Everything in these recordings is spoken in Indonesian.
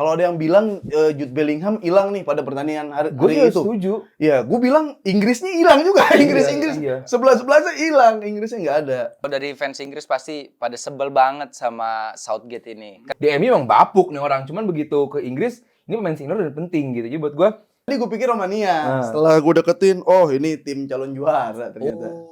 Kalau ada yang bilang Jude Bellingham hilang nih pada pertandingan hari Gue itu. setuju. Ya, gue bilang Inggrisnya hilang juga. Inggris. Iya. Sebelah-sebelahnya hilang, Inggrisnya nggak ada. Dari fans Inggris pasti pada sebel banget sama Southgate ini. Di MU emang bapuk nih orang, cuman begitu ke Inggris, ini pemain senior dan penting gitu. Jadi buat gue, Tadi gue pikir Romania. Setelah gue deketin, oh ini tim calon juara ternyata.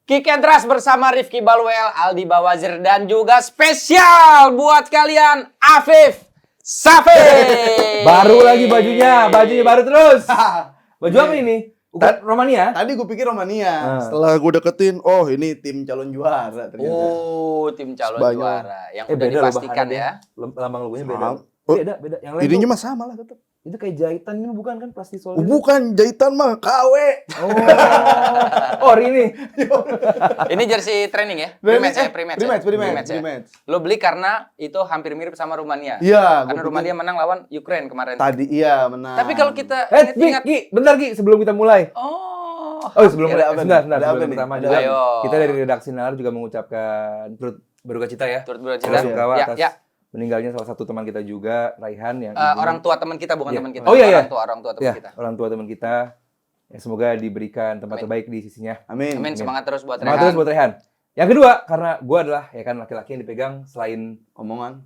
Kick and Rush bersama Rifki Balwel, Aldi Bawazir, dan juga spesial buat kalian, Afif Safi. baru lagi bajunya baru terus. Baju apa ini? Bukan Romania? Tadi gue pikir Romania. Setelah gue deketin, oh ini tim calon juara ternyata. Oh, tim calon Spanyol. juara yang udah Beda loh dipastikan bahannya. ya. Lambang logonya beda. Sama. Beda. Yang lain Ininya tuh, mah sama lah tetap. itu kayak jahitan ini bukan kan plastisol. Bukan jahitan mah KW. Oh, ini. Ini jersey training ya? Pre-match ya? Lo beli karena itu hampir mirip sama Rumania. Iya. Karena Rumania menang lawan Ukraine kemarin. Tadi iya menang. Tapi kalau kita Bentar Ki, sebelum kita mulai. Sebelum mulai, sebentar, sebelum pertama juga. Ayo. Kita dari redaksi Nalar juga mengucapkan turut berduka cita ya. Turut berduka cita. atas Ya. meninggalnya salah satu teman kita juga, Raihan yang Orang tua teman kita, bukan teman kita. Oh iya. Orang tua teman kita. Orang tua teman kita. Ya, semoga diberikan tempat terbaik di sisinya. Amin. Semangat terus buat Semangat Rehan. terus buat Raihan. Yang kedua, karena gue adalah ya kan laki-laki yang dipegang selain Omongan.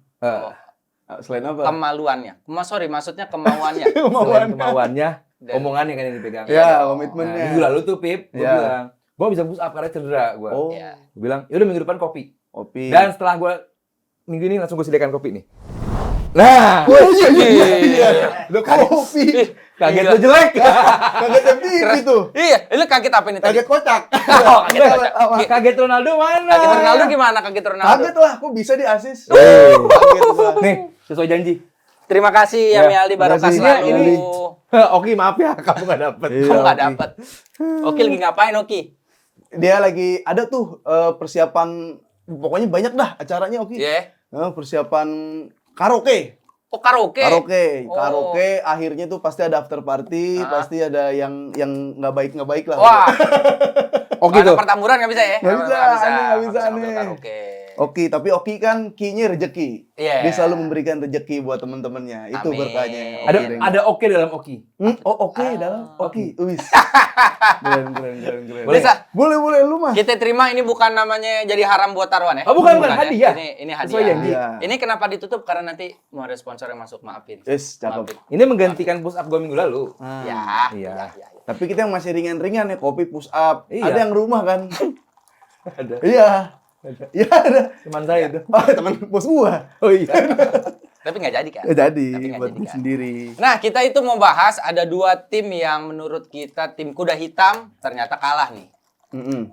Selain apa? Kemaluannya. Maksudnya kemauannya. selain kemauannya, omongannya kan yang dipegang. Ya, Nah, komitmennya. minggu lalu tuh Pip, gue Ya. bilang, gue bisa push up karena cedera gue. Oh, Ya. Gue bilang, yaudah minggu depan kopi. kopi. Dan setelah gue minggu ini langsung gue sediakan kopi nih. Nah, Iya. Udah kopi. kaget Gila. lo jelek. Kaget TV tuh. Iya, lu kaget apa nih tadi? Kaget kocak. Kaget Ronaldo mana? Kaget Ronaldo gimana? Kaget Ronaldo. Kaget lah, kok bisa di asis? Eh. Kaget gua. Nih, sesuai janji. Terima kasih ya Mialdi Barokah makasih. selalu. Ini- Oke, maaf ya, kamu gak dapet. Iya. Kamu nggak dapet. Oki lagi ngapain Oki? Dia lagi ada tuh persiapan, pokoknya banyak dah acaranya Oki. Iya. Persiapan karaoke. Oh karaoke. Oh. Karaoke akhirnya tuh pasti ada after party, pasti ada yang nggak baik lah. Wah. Oke Anak tuh. pertamburan nggak bisa ya? Nggak bisa, nggak bisa ngambil nih. karaoke. Oki, tapi Oki kan ki-nya rezeki. Iya. Dia selalu memberikan rezeki buat teman-temannya. Itu Amin. berkahnya. Ada oke dalam oki. Oke dalam Oki. Wis. Keren. Boleh lu mah. Kita terima ini bukan namanya jadi haram buat taruhan ya? Oh, bukan, ya? hadiah. Ini Sesuai hadiah. janji. Iya. Ini kenapa ditutup? Karena nanti mau ada sponsor yang masuk, maafin. Yes, cakep. Maafin. Ini menggantikan push up gue minggu lalu. Ya. Iya. Tapi kita yang masih ringan-ringan ya, kopi push up. Iya. Ada yang rumah kan? Ada. Iya. Iya ada. Teman saya itu. Oh, teman bos gua. Oh iya. Tapi nggak jadi kan? Jadi Tapi nggak buat jadi, gua kan? sendiri. Nah, kita itu mau bahas ada dua tim yang menurut kita tim kuda hitam ternyata kalah nih.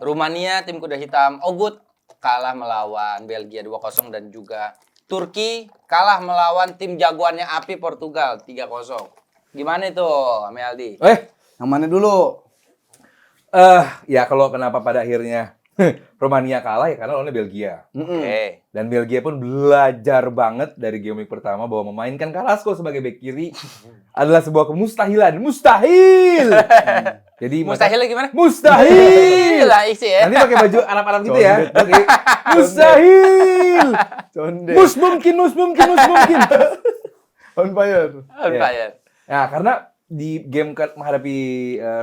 Rumania tim kuda hitam Ogut kalah melawan Belgia 2-0 dan juga Turki kalah melawan tim jagoannya Api Portugal 3-0. Gimana itu, Ameldi? Yang mana dulu? Ya kalau kenapa pada akhirnya Romania kalah ya karena lawannya Belgia. Oke. Dan Belgia pun belajar banget dari game week pertama bahwa memainkan Carrasco sebagai bek kiri adalah sebuah kemustahilan. Mustahil! Jadi Mustahil gimana? Mustahil! Lah isi ya. Nanti pakai baju Arab-Arab gitu ya. Oke. Mustahil! Conde. Mus mungkin. On fire. Nah, karena di game menghadapi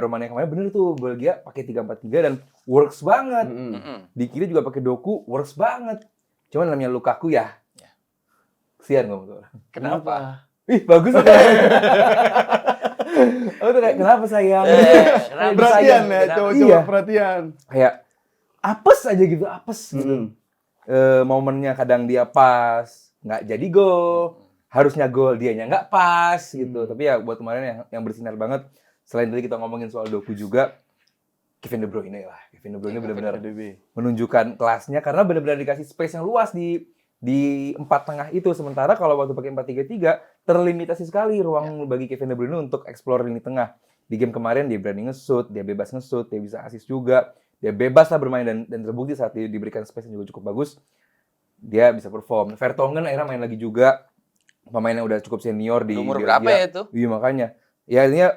Romania kemarin bener tuh Belgia pakai 3-4-3 dan works banget. Di kiri juga pakai Doku, works banget. Cuman namanya Lukaku ya. Kesian ngomong tuh. Kenapa? Ih, bagus tuh. Oh, tuh kayak kenapa sayang? Perhatian ya, Iya. coba perhatian. Kayak apes aja gitu, apes gitu. Momennya kadang dia pas, nggak jadi gol. Harusnya gol dianya nggak pas gitu. Tapi ya buat kemarin yang bersinar banget. Selain tadi kita ngomongin soal Doku juga, Kevin De Bruyne lah. Kevin De Bruyne benar-benar menunjukkan kelasnya karena benar-benar dikasih space yang luas di empat tengah itu. Sementara kalau waktu pakai 4-3-3 terlimitasi sekali ruang bagi Kevin De Bruyne untuk explore lini tengah. Di game kemarin dia berani nge-shoot, dia bebas nge-shoot, dia bisa assist juga. Dia bebas lah bermain dan terbukti saat dia diberikan space yang juga cukup bagus. Dia bisa perform. Vertonghen akhirnya main lagi juga. Pemain yang udah cukup senior di Umur Belgia. berapa ya itu? Iya makanya. Ya artinya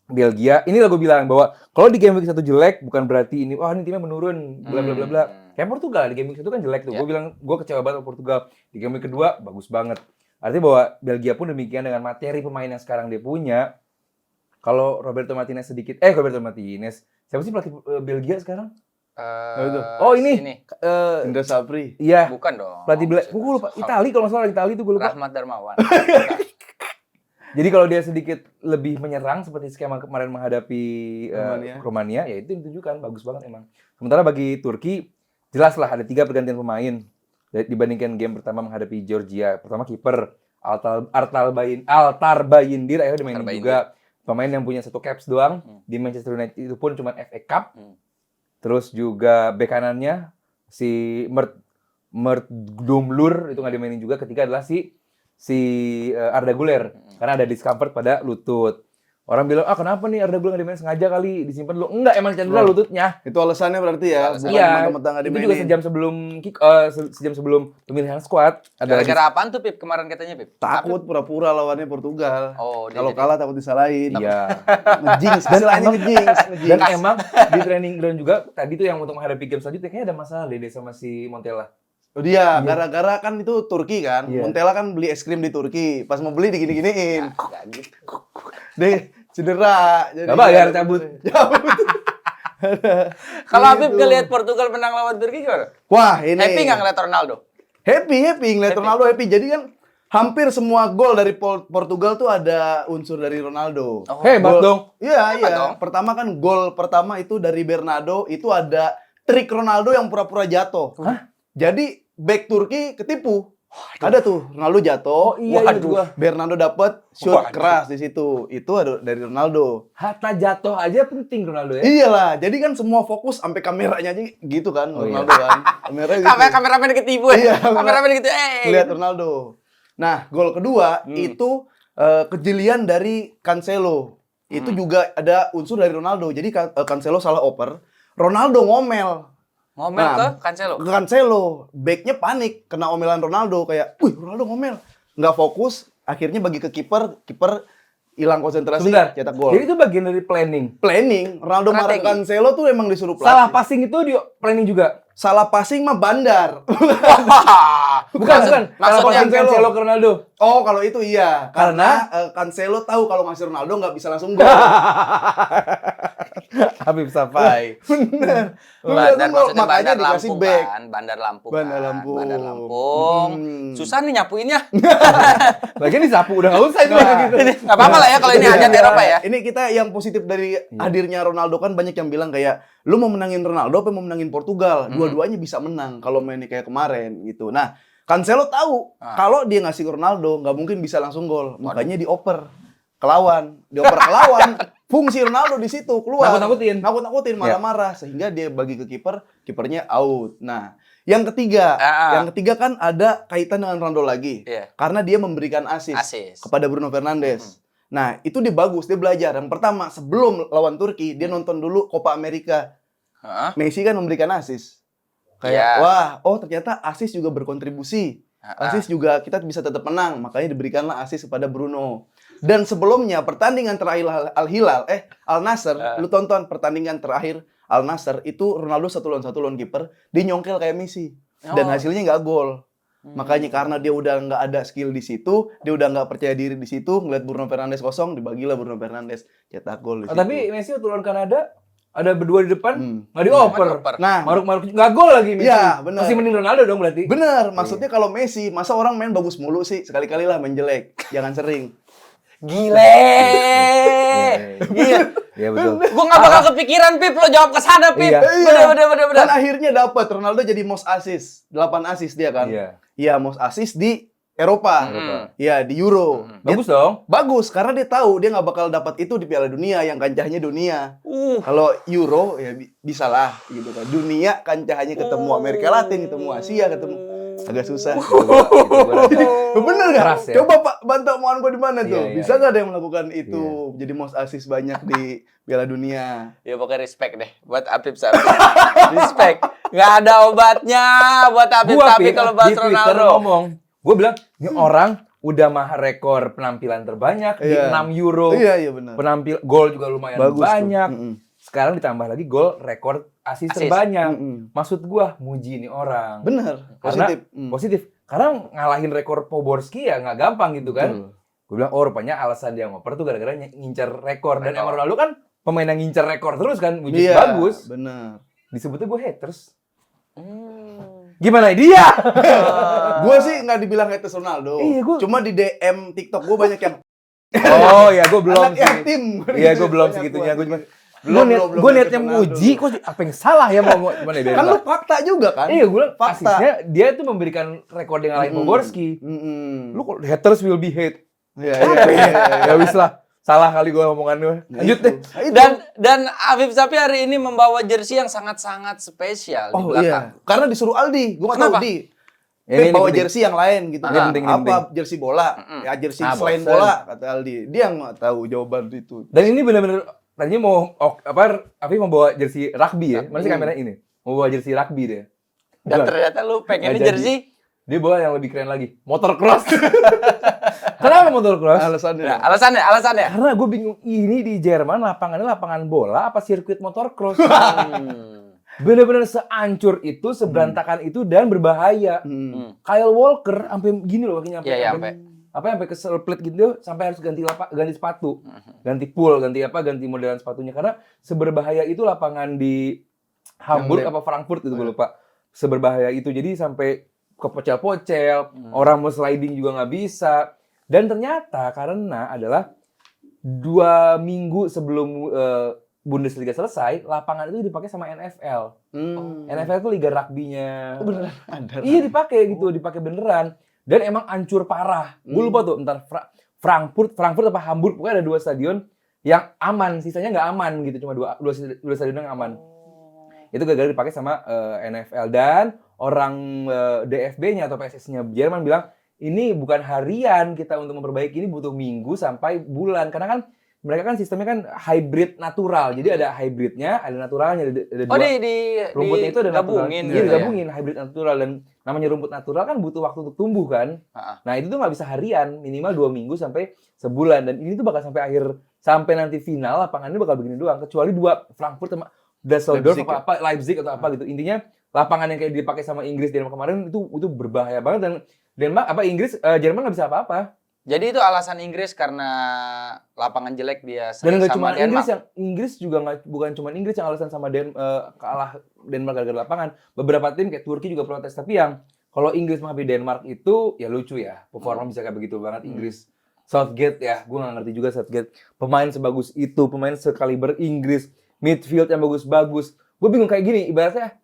Belgia, inilah gue bilang bahwa kalau di game week 1 jelek bukan berarti ini wah ini timnya menurun bla bla bla bla. Kayak Portugal di game week 1 kan jelek tuh. Ya. Gue bilang gue kecewa banget sama Portugal. Di game week kedua bagus banget. Artinya bahwa Belgia pun demikian dengan materi pemain yang sekarang dia punya. Kalau Roberto Martinez siapa sih pelatih Belgia sekarang? Oh, ini. Indra Sapri. Iya. Bukan dong. Pelatih gue lupa. Itali kalau nggak salah Itali itu gue lupa. Rahmat Darmawan. Jadi kalau dia sedikit lebih menyerang seperti skema kemarin menghadapi Romania, ya itu ditunjukkan bagus banget emang. Sementara bagi Turki, jelas lah ada 3 pergantian pemain dibandingkan game pertama menghadapi Georgia. Pertama kiper Altar Bayindir akhirnya dimainin juga. Pemain yang punya 1 caps doang di Manchester United itu pun cuma FA Cup. Terus juga bek kanannya si Mert Domlur itu nggak dimainin juga. Ketiga adalah si Arda Güler karena ada discomfort pada lutut. Orang bilang, kenapa nih Arda Güler nggak dimainin sengaja kali disimpan dulu? Enggak, emang cedera lututnya. Itu alasannya berarti ya, bukan Iya, mentang-mentang nggak itu dimainin. juga sejam sebelum pemilihan squad. Gara-gara apaan tuh Pip kemarin katanya Pip? Takut pura-pura lawannya Portugal. Oh, Kalau kalah takut disalahin. Iya. Ngejinx, istilahnya ngejinx. Dan emang di training ground juga tadi tuh yang untuk menghadapi game selanjutnya kayaknya ada masalah deh sama si Montella. Oh dia, gara-gara kan itu Turki kan. Iya. Montella kan beli es krim di Turki. Pas mau beli digini-giniin. Nggak gitu. Deh, cedera. Jadi Gak bayar cabut. Kalau Habib ngelihat Portugal menang lawan Turki gimana? Wah, ini. Happy nggak ngeliat Ronaldo? Happy ngeliat Ronaldo happy. Jadi kan hampir semua gol dari Portugal tuh ada unsur dari Ronaldo. Oh. Hebat Gol- dong. Iya. dong? Pertama kan gol pertama itu dari Bernardo, itu ada trik Ronaldo yang pura-pura jatuh. Hah? Jadi back Turki ketipu. Ada tuh Ronaldo jatuh. iya, Waduh, itu juga. Bernardo dapat shoot Waduh. keras di situ. Itu ada dari Ronaldo. Hatta jatuh aja penting Ronaldo ya. Iyalah, jadi kan semua fokus sampai kameranya aja gitu kan Oh, iya. Ronaldo kan. Kameranya gitu. Kameramen ketipu ya? Iya, Kameramen gitu. Lihat Ronaldo. Nah, gol kedua itu kejelian dari Cancelo. Itu juga ada unsur dari Ronaldo. Jadi Cancelo salah oper, Ronaldo ngomel. Ngomel Nah, ke Cancelo. Ke Cancelo, backnya panik kena omelan Ronaldo kayak, "Wih, Ronaldo ngomel." Nggak fokus, akhirnya bagi ke kiper hilang konsentrasi, Sebentar. cetak gol. Jadi itu bagian dari planning. Planning, Ronaldo marah Strategi. Cancelo tuh emang disuruh pelatih. Salah passing itu dia planning juga. Salah passing mah bandar. Bukan. Salah Maksudnya passing Cancelo ke Ronaldo. Oh, kalau itu iya. Karena? Cancelo tahu kalau ngasih Ronaldo nggak bisa langsung gol. Habib Safai. Bener. Bandar Gol, maksudnya makanya Bandar dikasih Lampung back. kan, Bandar Lampung. Bandar kan. Lampung. Bandar Lampung. Susah nih nyapuinnya. Lagian disapu udah nggak usah itu Nah. gitu. Nggak apa-apa lah ya kalau ini hajat Eropa ya. Ini kita yang positif dari hadirnya Ronaldo kan banyak yang bilang kayak lu mau menangin Ronaldo apa mau menangin Portugal? Dua-duanya bisa menang kalau mainnya kayak kemarin gitu. Nah, Cancelo tahu kalau dia ngasih ke Ronaldo nggak mungkin bisa langsung gol. Makanya dioper ke lawan. Fungsi Ronaldo di situ keluar. Nakut-nakutin, marah-marah sehingga dia bagi ke kiper, kipernya out. Nah, yang ketiga kan ada kaitan dengan Ronaldo lagi. Iya. Karena dia memberikan assist kepada Bruno Fernandes. Nah, itu dia bagus, dia belajar. Yang pertama, sebelum lawan Turki, dia nonton dulu Copa America. Messi kan memberikan assist. Kayak, ternyata assist juga berkontribusi. Assist juga kita bisa tetap menang, makanya diberikanlah assist kepada Bruno. Dan sebelumnya pertandingan terakhir Al Nassr, lu tonton pertandingan terakhir Al Nassr itu Ronaldo 1 lawan kiper, dia nyongkel kayak Messi. Dan hasilnya nggak gol. Makanya karena dia udah nggak ada skill di situ, dia udah nggak percaya diri di situ, ngeliat Bruno Fernandes kosong, dibagilah Bruno Fernandes cetak gol di situ. Tapi Messi waktu lawan Kanada ada berdua di depan, nggak dioper. Nah, Maruk nggak gol lagi Messi. Iya, bener. Masih mending Ronaldo dong berarti. bener, maksudnya kalau Messi, masa orang main bagus mulu sih, sekali-kali lah main jelek, jangan sering. Gile. Iya betul. Gua nggak bakal kepikiran Pip lo jawab ke sana Pip. Iya. Bener. Dan akhirnya dapat Ronaldo jadi most assist, 8 assist dia kan. Iya, most assist di Eropa. Iya, di Euro. Bagus dong. Bagus karena dia tahu dia nggak bakal dapat itu di Piala Dunia yang kancahnya dunia. Kalau Euro ya bisa lah gitu kan. Dunia kancahnya ketemu Amerika Latin, ketemu Asia, ketemu agak susah. Bener nggak? Keras ya? Coba Pak bantu omongan gue di mana tuh? Iya, Bisa nggak ada yang melakukan itu? Jadi most assist banyak di Piala Dunia. Ya pokoknya respect deh buat Apip Sapi. Respect. Nggak ada obatnya buat Apip Sapi kalau bahas di Twitter Ronaldo. ngomong, gue bilang ini orang udah mah rekor penampilan terbanyak di 6 Euro. Iya benar. Gol juga lumayan bagus banyak. Sekarang ditambah lagi gol rekor assist terbanyak. Maksud gua muji ini orang. Bener. Positif. Karena ngalahin rekor Poborski ya nggak gampang gitu kan. Gue bilang, rupanya alasan dia ngoper tuh gara-gara ngincer rekor. Dan emang Ronaldo kan pemain yang ngincer rekor terus kan. Wujud bagus. Bener. Disebutnya gue haters. Gimana dia? Gue sih nggak dibilang haters Ronaldo. Iya, cuma di DM TikTok gue banyak yang oh ya, gue belum anak yatim. Iya, gue belum segitunya. Gue cuma gue niatnya muji, kok apa yang salah ya mau gimana ya? Kan lu fakta juga kan? Iya, gue bilang asisnya dia tuh memberikan rekor yang ngalahin Poborski. Lu kok haters will be hate. Iya. Ya wis lah. Salah kali gue omongannya. Lanjut deh. Dan Afif Sapi hari ini membawa jersey yang sangat-sangat spesial di belakang. Iya. Karena disuruh Aldi, gue nggak tahu Di. Ini bawa jersey yang lain gitu. Apa jersey bola? Ya jersey selain bola kata Aldi. Dia nggak tahu jawaban itu. Dan ini benar-benar tadinya mau Afif mau bawa jersey rugby ya. Mana sih kamera ini? Mau bawa jersey rugby deh. Dan ternyata lu pengen jersey dia bawa yang lebih keren lagi, motocross. Kenapa motocross? Alasannya. Karena gue bingung, ini di Jerman lapangannya lapangan bola apa sirkuit motocross? Bener-bener seancur itu, seberantakan itu dan berbahaya. Kyle Walker sampai gini loh kakinya sampai keselplit gitu, sampai harus ganti sepatu, ganti pool, ganti modelan sepatunya karena seberbahaya itu lapangan di Hamburg apa Frankfurt itu gue lupa. Seberbahaya itu jadi sampai kepocel-pocel, orang mau sliding juga nggak bisa. Dan ternyata karena adalah 2 minggu sebelum Bundesliga selesai, lapangan itu dipakai sama NFL. NFL itu liga rugby-nya. Beneran ada. Iya dipakai beneran. Dan emang hancur parah. Gue lupa tuh, entar Frankfurt apa Hamburg, pokoknya ada 2 stadion yang aman, sisanya nggak aman gitu, cuma dua stadion yang aman. Itu gara-gara dipakai sama NFL dan orang DFB-nya atau PSSI-nya Jerman bilang ini bukan harian kita untuk memperbaiki, ini butuh minggu sampai bulan karena kan mereka kan sistemnya kan hybrid natural, jadi ada hybridnya, ada naturalnya, ada dua. Rumputnya itu ada gabungin, iya digabungin hybrid natural dan namanya rumput natural kan butuh waktu untuk tumbuh kan. Nah itu tuh nggak bisa harian, minimal 2 minggu sampai sebulan dan ini tuh bakal sampai nanti final lapangannya bakal begini doang, kecuali 2 Frankfurt sama Düsseldorf apa Leipzig atau apa gitu. Intinya lapangan yang kayak dipakai sama Inggris Denmark kemarin itu berbahaya banget dan Jerman nggak bisa apa-apa. Jadi itu alasan Inggris karena lapangan jelek dia dan nggak cuma Inggris juga bukan cuma Inggris yang alasan sama kalah Denmark gara-gara lapangan. Beberapa tim kayak Turki juga protes, tapi yang kalau Inggris menghadapi Denmark itu ya lucu ya, performa bisa kayak begitu banget Inggris. Southgate ya, gue nggak ngerti juga Southgate. Pemain sebagus itu, pemain sekaliber Inggris, midfield yang bagus-bagus. Gue bingung kayak gini, ibaratnya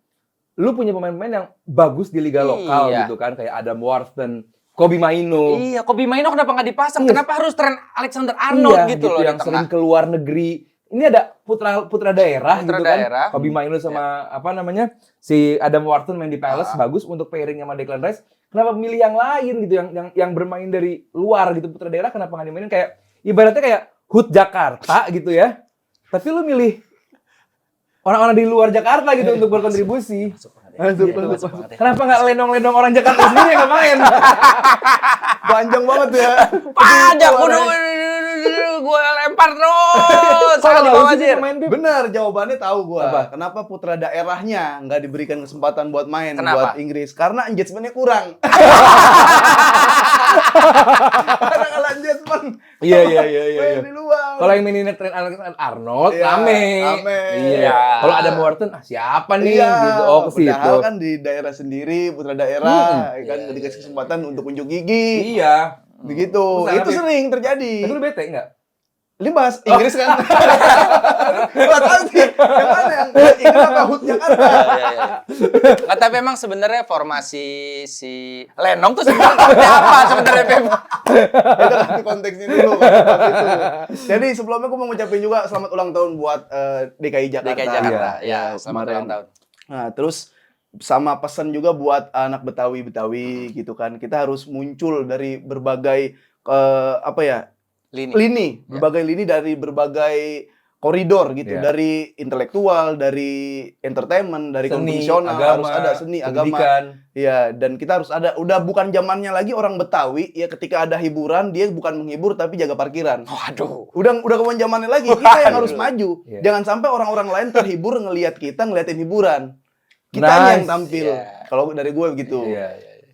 lu punya pemain-pemain yang bagus di liga lokal gitu kan, kayak Adam Wharton, Kobbie Mainoo. Iya, Kobbie Mainoo kenapa nggak dipasang? Kenapa harus Trent Alexander-Arnold gitu loh yang sering keluar negeri. Ini ada putra daerah gitu kan. Kobbie Mainoo sama si Adam Wharton main di Palace bagus untuk pairing sama Declan Rice. Kenapa milih yang lain gitu yang bermain dari luar gitu, putra daerah kenapa nggak dimainin kayak ibaratnya kayak HUT Jakarta gitu ya. Tapi lu milih orang-orang di luar Jakarta gitu untuk berkontribusi. Kenapa nggak lenong-lenong orang Jakarta sendiri yang nggak main? Panjang banget ya. Panjang, gue lempar terus. Bener, jawabannya tahu gue. Kenapa putra daerahnya nggak diberikan kesempatan buat main buat Inggris? Karena engagement-nya kurang. Karena kalau engagement. Iya. Di luar. Kalau yang mainin Trent Alexander-Arnold rame. Iya. Kalau ada Wharton, siapa nih? Gitu. Oh, ke situ. Padahal kan di daerah sendiri, putra daerah kan dikasih kesempatan untuk unjuk gigi. Iya. Begitu. Itu sering terjadi. Tapi lu bete enggak? Ini bahas Inggris kan? Nggak tahu sih. Yang mana yang Inggris apa HUT Jakarta? Iya. Tapi memang sebenarnya formasi si Lenong tuh sebenarnya apa sebenarnya Pep? Kita kasih konteksnya dulu. Jadi sebelumnya gue mau ngucapin juga selamat ulang tahun buat DKI Jakarta. DKI Jakarta. Ya, selamat ulang tahun. Nah, terus sama pesan juga buat anak Betawi gitu kan. Kita harus muncul dari berbagai lini, berbagai lini dari berbagai koridor gitu, dari intelektual, dari entertainment, dari konvensional, harus ada seni, agama. Iya, dan kita harus ada. Udah bukan zamannya lagi orang Betawi ya ketika ada hiburan dia bukan menghibur tapi jaga parkiran. Waduh. Udah bukan zamannya lagi. Kita yang harus maju. Jangan sampai orang-orang lain terhibur ngelihat kita ngeliatin hiburan. Kitanya yang tampil. Kalau dari gue begitu.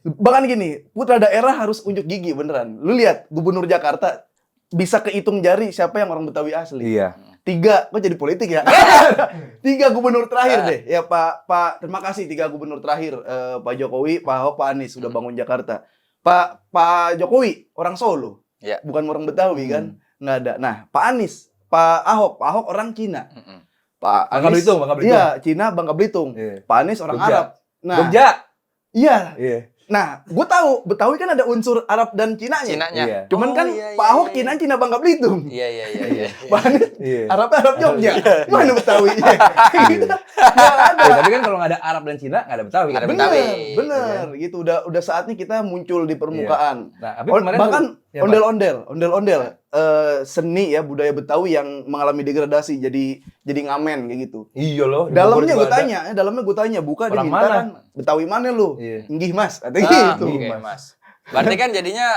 Bahkan gini, putra daerah harus unjuk gigi beneran. Lu lihat Gubernur Jakarta bisa kehitung jari siapa yang orang Betawi asli. 3, kok jadi politik ya? 3 gubernur terakhir deh. Ya Pak, terima kasih 3 gubernur terakhir. Pak Jokowi, Pak Ahok, Pak Anies sudah bangun Jakarta. Pak Jokowi orang Solo, bukan orang Betawi kan? Nggak ada. Nah, Pak Anies, Pak Ahok orang Cina. Pak Anies, Bangka Belitung. Iya, Cina, Bangka Belitung. Pak Anies orang Arab. Nah, Jogja. Iya. Nah, gue tahu Betawi kan ada unsur Arab dan Cinanya. Cuman kan Pak Ahok Cina Bangka Belitung. Iya. Pak Anies Arab Jogja. Mana Betawi? Tapi kan kalau nggak ada Arab dan Cina nggak ada Betawi. Bener. Gitu. Udah saatnya kita muncul di permukaan. Nah, bahkan ondel-ondel. Seni ya budaya Betawi yang mengalami degradasi jadi ngamen kayak gitu. Iya loh. Dalamnya gue tanya, buka diminta kan Betawi mana lu? Nggih Mas, katanya gitu. Mas. Berarti kan jadinya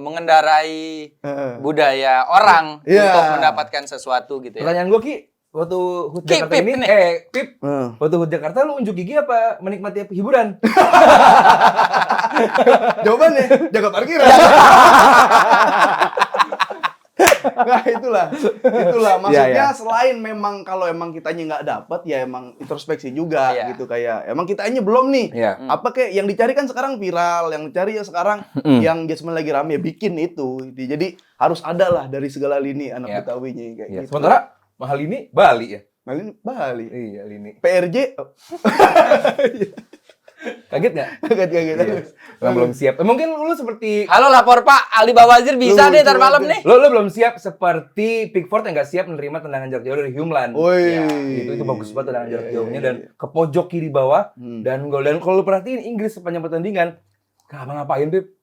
mengendarai budaya orang untuk mendapatkan sesuatu gitu ya. Pertanyaan gue Ki, waktu HUT Jakarta ini, Pip, waktu HUT Jakarta lu unjuk gigi apa menikmati hiburan? Jawabannya jaga parkiran. Nah itulah maksudnya selain memang kalau emang kitanya nggak dapat ya emang introspeksi juga gitu kayak emang kitanya belum nih apa kayak yang dicari kan sekarang viral yang dicari ya sekarang yang Jasmine lagi rame bikin itu jadi harus ada lah dari segala lini anak Betawinya kayak gitu. Sementara mahal ini Bali ya. Bali. Iya, Lini. PRJ. Kaget nggak? Kaget. Belum siap. Mungkin lu seperti halo lapor Pak Ali Bawazir bisa deh ntar malam nih. Lu belum siap seperti Pickford yang nggak siap menerima tendangan jarak jauh dari Humeland. Itu bagus banget tendangan jarak jauhnya dan ke pojok kiri bawah dan gol. Dan kalau lu perhatiin Inggris sepanjang pertandingan nggak ngapain Pip.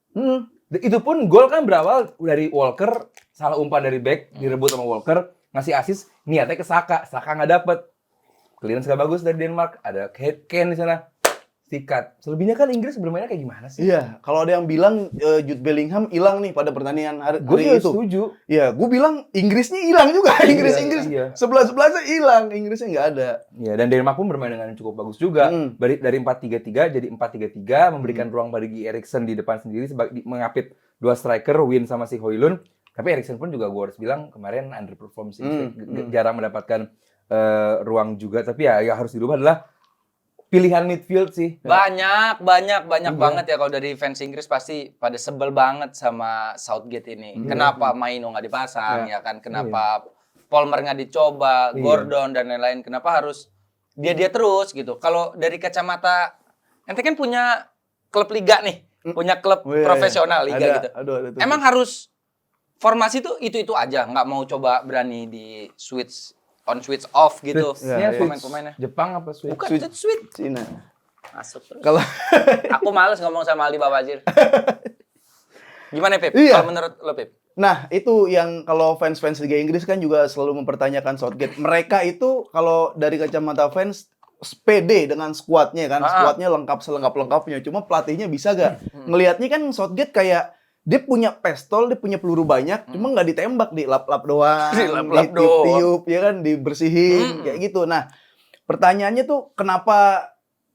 Itu pun gol kan berawal dari Walker salah umpan dari back direbut sama Walker ngasih assist niatnya ke Saka nggak dapet. Clearance nggak bagus dari Denmark ada Kane di sana. Sikat. Selebihnya kan Inggris bermainnya kayak gimana sih? Iya, kalau ada yang bilang Jude Bellingham hilang nih pada pertandingan hari itu. Gue setuju. Iya, gue bilang Inggrisnya hilang juga. Inggris. Sebelah-sebelahnya hilang, Inggrisnya nggak ada. Iya, dan Denmark pun bermain dengan cukup bagus juga. Dari 4-3-3 jadi 4-3-3, memberikan ruang bagi Eriksen di depan sendiri mengapit 2 striker, Win sama si Højlund. Tapi Eriksen pun juga gue harus bilang kemarin underperform sih. Jarang mendapatkan ruang juga. Tapi ya harus dirubah adalah pilihan midfield sih. Banyak banget ya kalau dari fans Inggris pasti pada sebel banget sama Southgate ini. Kenapa Maino nggak dipasang ya kan? Kenapa Palmer nggak dicoba, Gordon dan lain-lain. Kenapa harus dia terus gitu? Kalau dari kacamata ente kan punya klub liga nih, punya klub profesional liga gitu. Emang harus formasi tuh itu aja, nggak mau coba berani di switch off gitu. Pemain-pemainnya. Jepang apa Switch? Bukan, Switch. Cina. Masuk terus. Kalau aku males ngomong sama Ali Bawazir. Gimana Pip? Kalau menurut lo Pip? Nah, itu yang kalau fans-fans Liga Inggris kan juga selalu mempertanyakan Southgate. Mereka itu kalau dari kacamata fans pede dengan skuadnya kan. Skuadnya lengkap selengkap-lengkapnya. Cuma pelatihnya bisa gak? Ngelihatnya kan Southgate kayak dia punya pistol, dia punya peluru banyak, cuma nggak ditembak, di lap-lap doang, ditiup-tiup, ya kan, dibersihin, kayak gitu. Nah, pertanyaannya tuh kenapa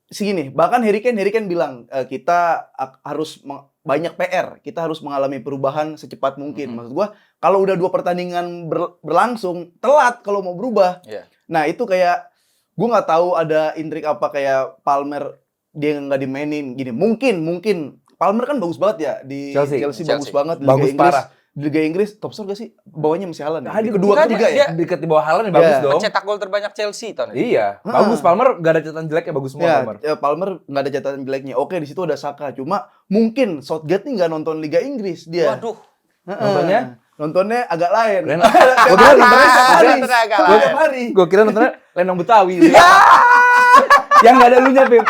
segini? Bahkan Harry Kane bilang kita harus banyak PR, kita harus mengalami perubahan secepat mungkin. Maksud gua, kalau udah 2 pertandingan berlangsung, telat kalau mau berubah. Nah, itu kayak gua nggak tahu ada intrik apa kayak Palmer dia nggak dimainin gini. Mungkin Palmer kan bagus banget ya di Chelsea. Bagus banget di Liga Inggris. Parah. Di Liga Inggris top score gak sih? Bawahnya masih Haaland. Di kedua ketiga ya. Dekat di bawah Haaland bagus dong. Cetak gol terbanyak Chelsea tahun ini. Iya. Bagus Palmer enggak ada catatan jeleknya, bagus semua Palmer. Palmer enggak ada catatan jeleknya. Oke, di situ ada Saka. Cuma mungkin Southgate nih enggak nonton Liga Inggris dia. Waduh. Nontonnya agak lain. Gue kira nontonnya agak lain. Gue kira nontonnya Lenong Betawi. Yang enggak ada lunya, Pip.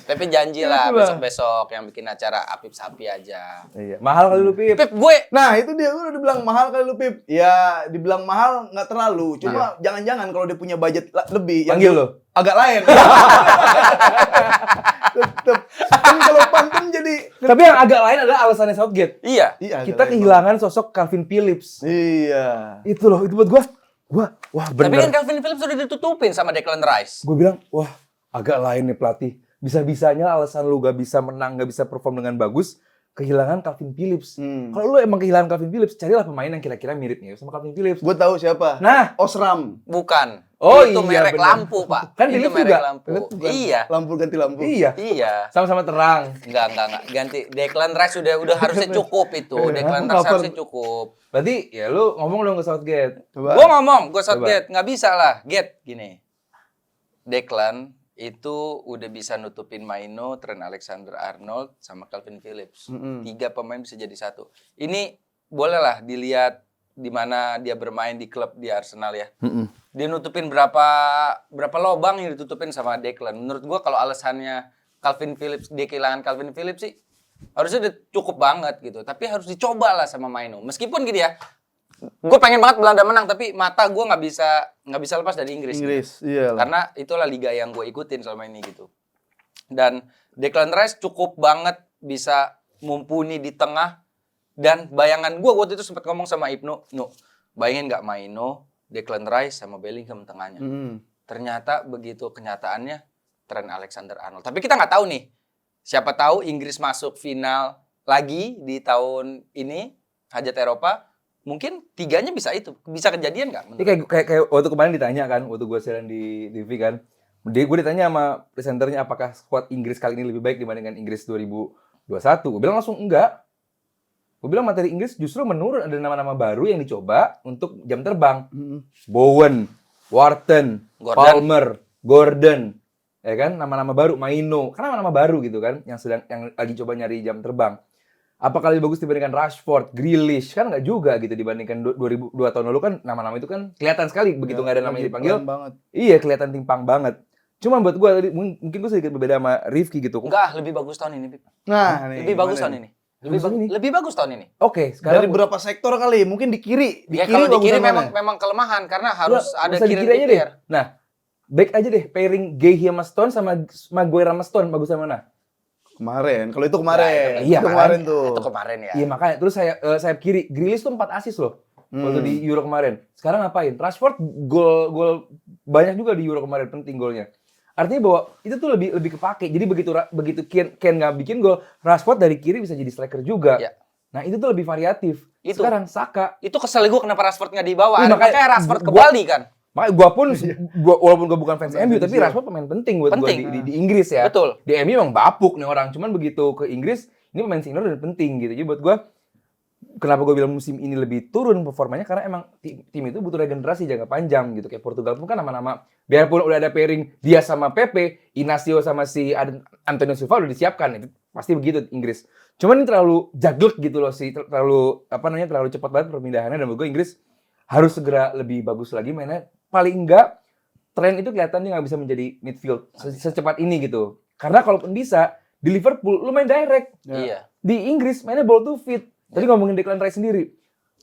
Tapi janji lah besok-besok yang bikin acara Apip Sapi aja. Iya, mahal kali lu, Pip. Pip, gue. Nah, itu dia udah dibilang mahal kali lu, Pip. Ya, dibilang mahal nggak terlalu. Cuma jangan-jangan kalau dia punya budget lebih. Panggil lo. Agak lain. Tetep. Kan kalau pantun jadi... Tapi yang agak lain adalah alasannya Southgate. Iya. Kita kehilangan sosok Calvin Phillips. Iya. Itu loh, itu buat gua, wah bener. Tapi kan Calvin Phillips sudah ditutupin sama Declan Rice. Gue bilang, wah agak lain nih pelatih. Bisa-bisanya alasan lu gak bisa menang, gak bisa perform dengan bagus, kehilangan Calvin Phillips. Kalau lu emang kehilangan Calvin Phillips, carilah pemain yang kira-kira mirip nih sama Calvin Phillips. Gue tahu siapa. Nah, Osram. Bukan. Oh itu iya, merek bener. lampu, Pak. Kan itu Philips merek juga. lampu. Bukan. Iya. Lampu ganti lampu. iya. Sama-sama terang. Enggak. Ganti Declan Rice udah harusnya cukup itu. Declan Rice harusnya cukup. Berarti ya lu ngomong dong ke Southgate. Coba. Gue Southgate, nggak bisa lah. Get, gini. Declan itu udah bisa nutupin Maino, Trent Alexander-Arnold, sama Calvin Phillips. 3 pemain bisa jadi satu. Ini bolehlah dilihat di mana dia bermain di klub di Arsenal ya. Dia nutupin berapa lobang yang ditutupin sama Declan. Menurut gue kalau alasannya Calvin Phillips, dia kehilangan Calvin Phillips sih, harusnya udah cukup banget gitu. Tapi harus dicoba lah sama Maino. Meskipun gitu ya, gue pengen banget Belanda menang, tapi mata gue nggak bisa lepas dari Inggris. Iya. Karena itulah liga yang gue ikutin selama ini gitu. Dan Declan Rice cukup banget bisa mumpuni di tengah. Dan bayangan gue waktu itu sempat ngomong sama Ibnu, bayangin nggak Maino, Declan Rice sama Bellingham tengahnya. Ternyata begitu kenyataannya Trent Alexander-Arnold. Tapi kita nggak tahu nih. Siapa tahu Inggris masuk final lagi di tahun ini hajat Eropa. Mungkin 3-nya bisa kejadian nggak? Kayak waktu kemarin ditanya kan, waktu gue siaran di TV kan, gue ditanya sama presenternya apakah squad Inggris kali ini lebih baik dibandingkan Inggris 2021. Gue bilang langsung enggak. Gue bilang materi Inggris justru menurun, ada nama-nama baru yang dicoba untuk jam terbang. Bowen, Wharton, Palmer, Gordon, ya kan, nama-nama baru, Maino, kan nama-nama baru gitu kan, yang lagi coba nyari jam terbang. Apakah lebih bagus dibandingkan Rashford, Grealish? Kan nggak juga gitu dibandingkan 2002 tahun lalu kan nama-nama itu kan kelihatan sekali begitu nggak ada namanya dipanggil. Iya, kelihatan timpang banget. Cuma buat gue tadi mungkin gue sedikit berbeda sama Rifki gitu. Enggak, lebih bagus tahun ini, Pip. Nah, lebih bagus tahun ini. Lebih bagus tahun ini. Oke, sekarang dari berapa sektor kali? Mungkin di kiri. Ya kalau di kiri memang kelemahan karena harus ada kiri aja deh. Nah, back aja deh pairing Gahey sama Stone sama Maguire sama Stone bagus sama mana? Kemarin, kalau itu kemarin. Nah, iya, kemarin tuh. Itu kemarin ya. Iya makanya, terus sayap kiri, Grealish tuh 4 assist loh. Waktu di Euro kemarin. Sekarang ngapain? Rashford gol banyak juga di Euro kemarin, penting golnya. Artinya bahwa itu tuh lebih kepake. Jadi begitu Ken nggak bikin gol, Rashford dari kiri bisa jadi striker juga. Ya. Nah, itu tuh lebih variatif. Sekarang Saka. Itu kesel gue kenapa Rashford nggak dibawa. Makanya Rashford ke Bali kan. Makanya walaupun gue bukan fans MU, tapi Rashford pemain penting buat gue di Inggris ya. Betul. Di MU emang bapuk nih orang, cuman begitu ke Inggris, ini pemain senior dan penting gitu. Jadi buat gue, kenapa gue bilang musim ini lebih turun performanya, karena emang tim itu butuh regenerasi jangka panjang gitu. Kayak Portugal pun kan nama-nama, biarpun udah ada pairing dia sama Pepe, Inacio sama si Antonio Silva udah disiapkan. Itu pasti begitu Inggris. Cuman ini terlalu jaglek gitu loh sih, terlalu cepat banget perpindahannya, dan menurut gue Inggris harus segera lebih bagus lagi mainnya. Paling enggak, tren itu kelihatan dia nggak bisa menjadi midfield secepat ini gitu. Karena kalaupun bisa, di Liverpool lu main direct. Iya. Di Inggris mainnya ball to feet. Tadi ngomongin Declan Rice sendiri.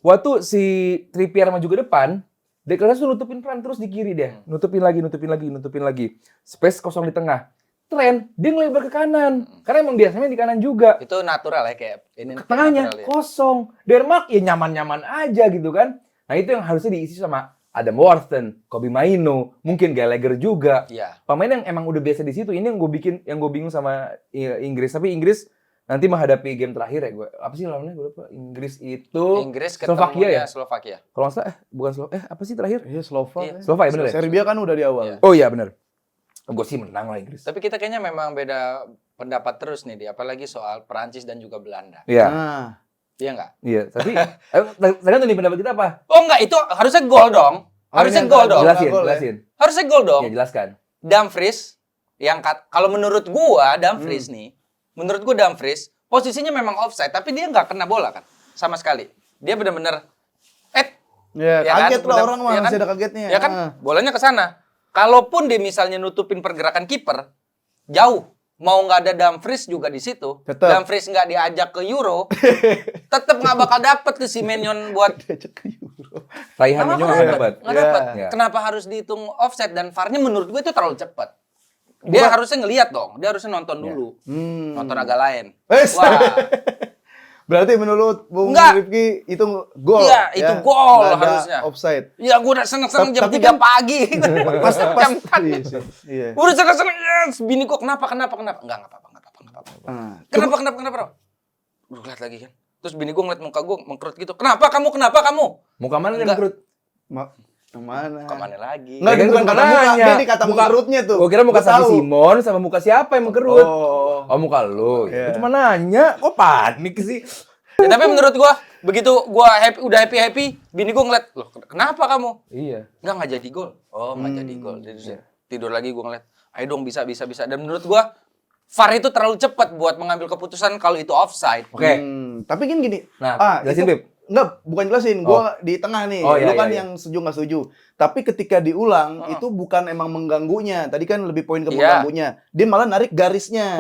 Waktu si Trippier maju ke depan, Declan Rice tuh nutupin pelan terus di kiri dia. Nutupin lagi. Space kosong di tengah. Trent, dia ngelebar ke kanan. Karena emang biasanya di kanan juga. Itu natural ya kayak ini. Tengahnya kosong. Denmark ya nyaman-nyaman aja gitu kan. Nah itu yang harusnya diisi sama Adam Wharton, Kobbie Mainoo, mungkin Gallagher juga. Iya. Pemain yang emang udah biasa di situ. Ini yang gue bingung sama Inggris. Tapi Inggris nanti menghadapi game terakhir ya gue. Apa sih lawannya? Gue lupa. Inggris Slovakia ya? Slovakia. Kalau nggak salah bukan apa sih terakhir? Iya, Slovak. Slovak ya bener ya? Serbia kan udah di awal. Iya. Oh iya bener. Gue sih menang lah Inggris. Tapi kita kayaknya memang beda pendapat terus nih, apalagi soal Perancis dan juga Belanda. Iya. Iya nggak? Iya, tapi sekarang nih pendapat kita apa? Oh nggak, itu harusnya gol dong. Harusnya gol dong. Jelasin. Harusnya gol dong. Iya, jelaskan. Dumfries yang kalau menurut gua Dumfries nih, menurut gua Dumfries posisinya memang offside, tapi dia nggak kena bola kan sama sekali. Dia benar-benar ya kaget lah orang mah, masih ada kagetnya. Ya kan? Bolanya ke sana. Kalaupun dia misalnya nutupin pergerakan kiper, jauh. mau nggak ada Dumfries juga di situ. Tetep. Dumfries nggak diajak ke Euro, tetep nggak bakal dapet tuh si Maignan buat Diajak ke Euro. Raihan Kenapa Maignan nggak nggak dapat. Nggak dapat. Ya. Kenapa harus dihitung offside dan VAR-nya menurut gue itu terlalu cepat. Dia harusnya ngelihat dong. Dia harusnya nonton dulu. Nonton agak lain. Wes. Wah. Berarti menurut Bung Enggak. Rifki itu gol. Iya, itu gol Nggak ada harusnya. offside. Ya gue udah seneng-seneng jam Tapi 3 kan- pagi. Pas jam 4. iya sih. Iya. Udah seneng-seneng. Yes. Bini gue kenapa? Enggak apa-apa. Ah, Kenapa? Gue lihat lagi kan. Terus bini gue ngeliat muka gue mengkerut gitu. Kenapa kamu? Muka mana yang Enggak. kerut? yang mana? Kemana lagi? Enggak, Ya kan bukan gua kata muka, nanya. dia di kata Muka- kerutnya tuh. Gua kira muka Gua Safi tahu. Simon sama muka siapa yang mengkerut. Oh. Muka lu. Iya. Gua cuma nanya, kok panik sih? Ya, tapi menurut gue begitu gue udah happy, bini gue ngeliat, loh kenapa kamu? Iya. Nggak jadi gol. Oh nggak jadi gol. Jadi tidur lagi gue ngeliat, ayo dong bisa. Dan menurut gue VAR itu terlalu cepat buat mengambil keputusan kalau itu offside. Oke. Tapi kan gini. Nah, jelasin, itu- Beb. Enggak, bukan jelasin. Gua di tengah nih. Oh, Lu iya, kan iya. yang setuju nggak setuju. Tapi ketika diulang, itu bukan emang mengganggunya. Tadi kan lebih poin ke Iya. mengganggunya. Dia malah narik garisnya.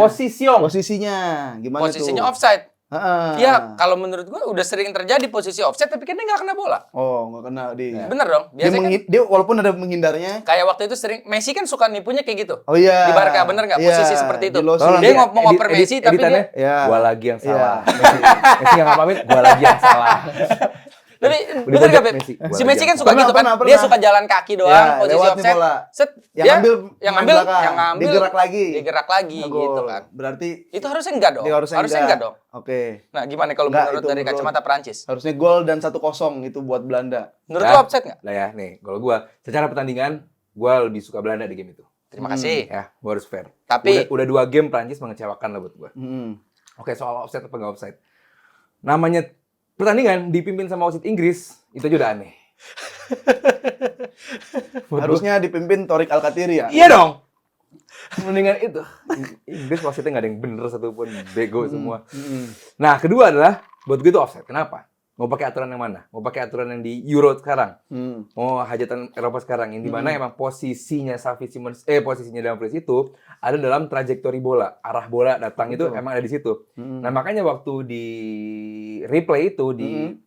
Posisinya. Gimana Posisinya tuh? offside. Heeh. Ya kalau menurut gue udah sering terjadi posisi offside, tapi kan dia nggak kena bola. Oh, nggak kena di. Bener dong. Dia, Biasanya kan dia walaupun ada menghindarnya. kayak waktu itu sering Messi kan suka nipunya kayak gitu. Oh iya. Di Barca bener nggak Iya, posisi seperti itu? di Losi. Tolong Dia di- mau ngoper Messi tapi editannya, dia Iya. gua lagi yang salah. Iya. Messi yang nggak pamit, gua lagi yang salah. tapi Udah bener gojek nggak Beb? Messi. Si Messi kan suka Pernah, gitu kan. pernah, Dia pernah. suka jalan kaki doang Ya, posisi lewat nih offside. bola. Set, Yang dia- ambil yang main ambil belakang. Digerak lagi. Digerak lagi Ngegol. gitu kan. Berarti Itu harusnya enggak dong. dia harusnya enggak dong. Oke. Nah, gimana kalau Enggak, menurut itu dari menurut- kacamata Perancis? Harusnya gol dan 1-0 itu buat Belanda. Menurut Ya. lu offside nggak? Lah ya, nih, kalau gua secara pertandingan, gua lebih suka Belanda di game itu. Terima kasih. Ya, gua harus fair. Tapi Udah 2 game Prancis mengecewakan lah buat gua. Oke, soal offside apa nggak offside. Namanya pertandingan dipimpin sama wasit Inggris, itu aja udah aneh. Harusnya dipimpin Torik Alkatiri ya. Iya dong. Mendingan itu. Inggris wasitnya nggak ada yang bener satupun, bego semua. Nah, kedua adalah buat gue itu offside. Kenapa? Mau pakai aturan yang mana? Mau pakai aturan yang di Euro sekarang? Mau hajatan Eropa sekarang? Yang dimana emang posisinya Xavi Simons, posisinya Dumfries itu ada dalam trajektori bola, arah bola datang itu emang ada di situ. Nah, makanya waktu di replay itu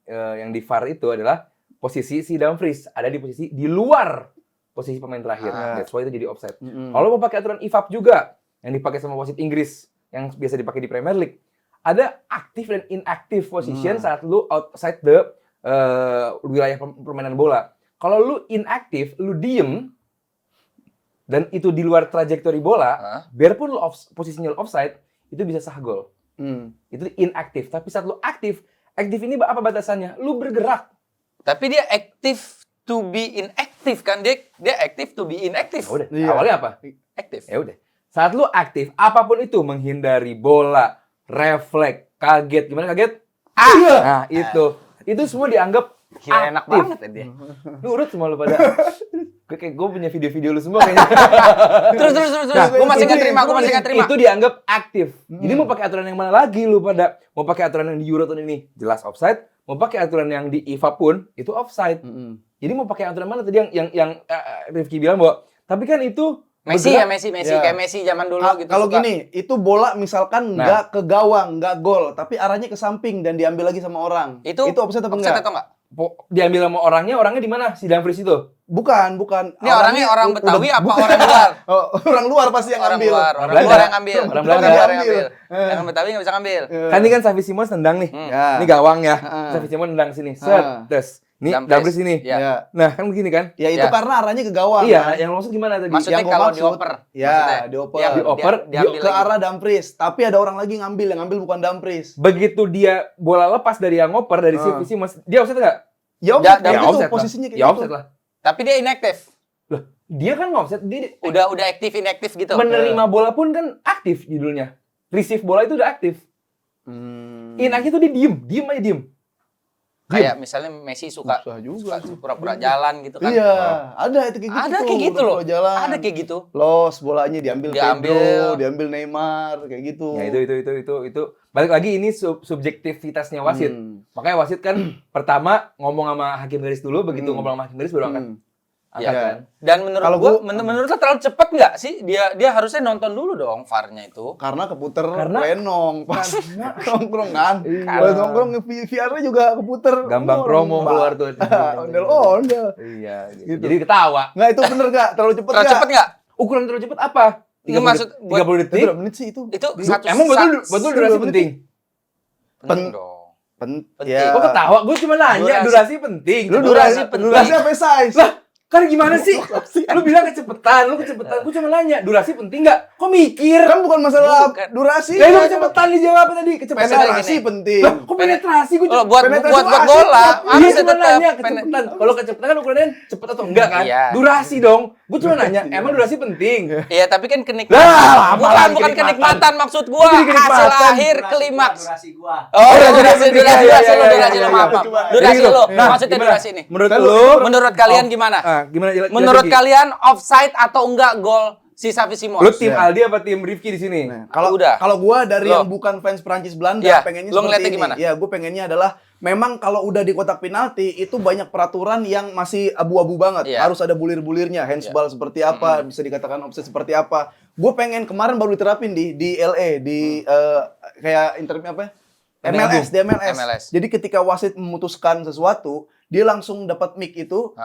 yang di VAR itu adalah posisi si Dumfries ada di posisi di luar posisi pemain terakhir. That's why itu jadi offside. Kalau mau pakai aturan IFAB juga yang dipakai sama wasit Inggris yang biasa dipakai di Premier League, ada active dan inactive position saat lu outside the wilayah permainan bola. Kalau lu inactive, lu diem dan itu di luar trajektori bola, biarpun lu posisinya offside, itu bisa sah gol. Itu inactive. Tapi saat lu aktif ini apa batasannya? Lu bergerak. Tapi dia active to be inactive kan, dia active to be inactive. Udah. Iya. Awalnya apa? Aktif. Ya udah. Saat lu aktif, apapun itu menghindari bola, refleks, kaget, gimana kaget? Nah, itu semua dianggap Gila, enak aktif. banget ya dia. Lu urut semua lu pada. Gue punya video-video lu semua kayaknya. Terus. Nah, Gue masih nggak terima. Itu dianggap aktif. Jadi mau pakai aturan yang mana lagi lu pada? Mau pakai aturan yang di Euro tahun ini jelas offside. Mau pakai aturan yang di IFA pun itu offside. Jadi mau pakai aturan mana tadi yang Rifki bilang bahwa tapi kan itu Messi bergerak. ya Messi Ya. kayak Messi zaman dulu gitu. Kalau suka. gini, itu bola misalkan Nah. nggak ke gawang, nggak gol, tapi arahnya ke samping dan diambil lagi sama orang. itu offside apa enggak? atau enggak? Diambil sama orangnya di mana? Si Dumfries itu. Bukan. Ini orangnya orang udah- Betawi apa bukan. orang luar? Oh, orang luar pasti yang Orang ngambil. luar Belanda. yang ngambil. Orang Belanda yang yang ngambil. ngambil. Yang Betawi nggak bisa ngambil. Kan ini kan Xavi Simons tendang nih. Ya. Ini gawang ya. Heeh. Xavi Simons tendang sini. Set. Heeh. Tes. Ini Dumfries. Dumfries ini. Ya. Ya. Nah, kan begini kan? Ya itu Ya. karena arahnya ke gawang. Iya, kan? yang lo maksud gimana tadi? Maksudnya Yang gua kalau maksud, dioper. Ya, Maksudnya, dioper. dia- Dioper, diambil ke lagi. arah Dumfries, tapi ada orang lagi ngambil, yang ngambil bukan Dumfries. Begitu dia bola lepas dari yang ngoper dari Xavi Simons, dia offside enggak? Ya, Ya, offside, itu offside lah. posisinya kayak Ya gitu. offside lah. Tapi dia inaktif. Loh, dia kan nggak offside, dia Udah aktif inaktif gitu. menerima bola pun kan aktif judulnya. Receive bola itu udah aktif. Inaktif itu dia diem aja diem. Kayak misalnya Messi suka Susah juga sih. pura-pura jalan gitu kan. Iya, ada itu kayak gitu. Ada tuh, kayak gitu loh. pura-pura Jalan. Ada kayak gitu. Los bolanya diambil Diambil. Pedro, diambil Neymar, kayak gitu. Ya itu. Balik lagi ini subjektivitasnya wasit. Makanya wasit kan pertama ngomong sama hakim garis dulu, begitu ngomong sama hakim garis baru angkat Iya Angkat kan. Dan menurut Kalau gua, menurut lo terlalu cepet nggak sih? Dia harusnya nonton dulu dong VAR-nya itu. Karena keputer Karena- lenong pas nongkrong kan. Iya. Pas nongkrong VR-nya juga keputer. Gampang promo keluar tuh. Ondel. Iya, gitu. Gitu. Jadi ketawa. Nggak, itu bener nggak? Terlalu cepet Terlalu cepet nggak? Ukuran terlalu cepet apa? Nggak, maksud buat- 30 detik. Berapa menit sih itu? Itu Di- satu Emang betul durasi penting? penting dong. Penting. Penting. Kok ketawa? Gue cuma nanya, durasi penting. Lu Durasi durasi penting. durasi apa size? Lah, kan gimana sih? Lu bilang kecepatan. Gue cuma nanya, durasi penting nggak? Kok mikir? Kan bukan masalah Bukan. durasi. Ya, lu kecepatan dijawab tadi. Kecepatan. Penetrasi gini. penting. Lah, kok penetrasi? Gue Oh, buat penetrasi buat wasit, bola, buat- Iya harus cuma tetap nanya kecepatan. Kalau kecepatan kan ukurannya cepet atau enggak kan? Iya. Durasi dong. Gue cuma nanya, emang durasi penting? Iya, tapi kan kenikmatan. Lah, bukan apalagi bukan kenikmatan maksud gua. Jadi kenikmatan. Hasil akhir klimaks. Durasi gua. Oh, Iya, durasi iya, iya, lo, iya, durasi iya, lo, maaf. iya. Maaf. Durasi Jadi gitu. lo. Nah, Maksudnya gimana? durasi ini. Menurut Lu- lu? Menurut kalian gimana? Gimana? Menurut kalian offside atau enggak gol si Xavi Simons? Lu tim Ya. Aldi apa tim Rifki di sini? Nah, kalau Udah. kalau gua dari Lo. yang bukan fans Prancis Belanda Iya, pengennya lo seperti ngeliatnya ini. gimana? Ya, gue pengennya adalah memang kalau udah di kotak penalti itu banyak peraturan yang masih abu-abu banget. Iya. Harus ada bulir-bulirnya, handsball seperti apa, bisa dikatakan offside seperti apa. Gue pengen kemarin baru diterapin di LA di kayak internet apa? MLS, di MLS. MLS. Jadi ketika wasit memutuskan sesuatu, dia langsung dapat mic itu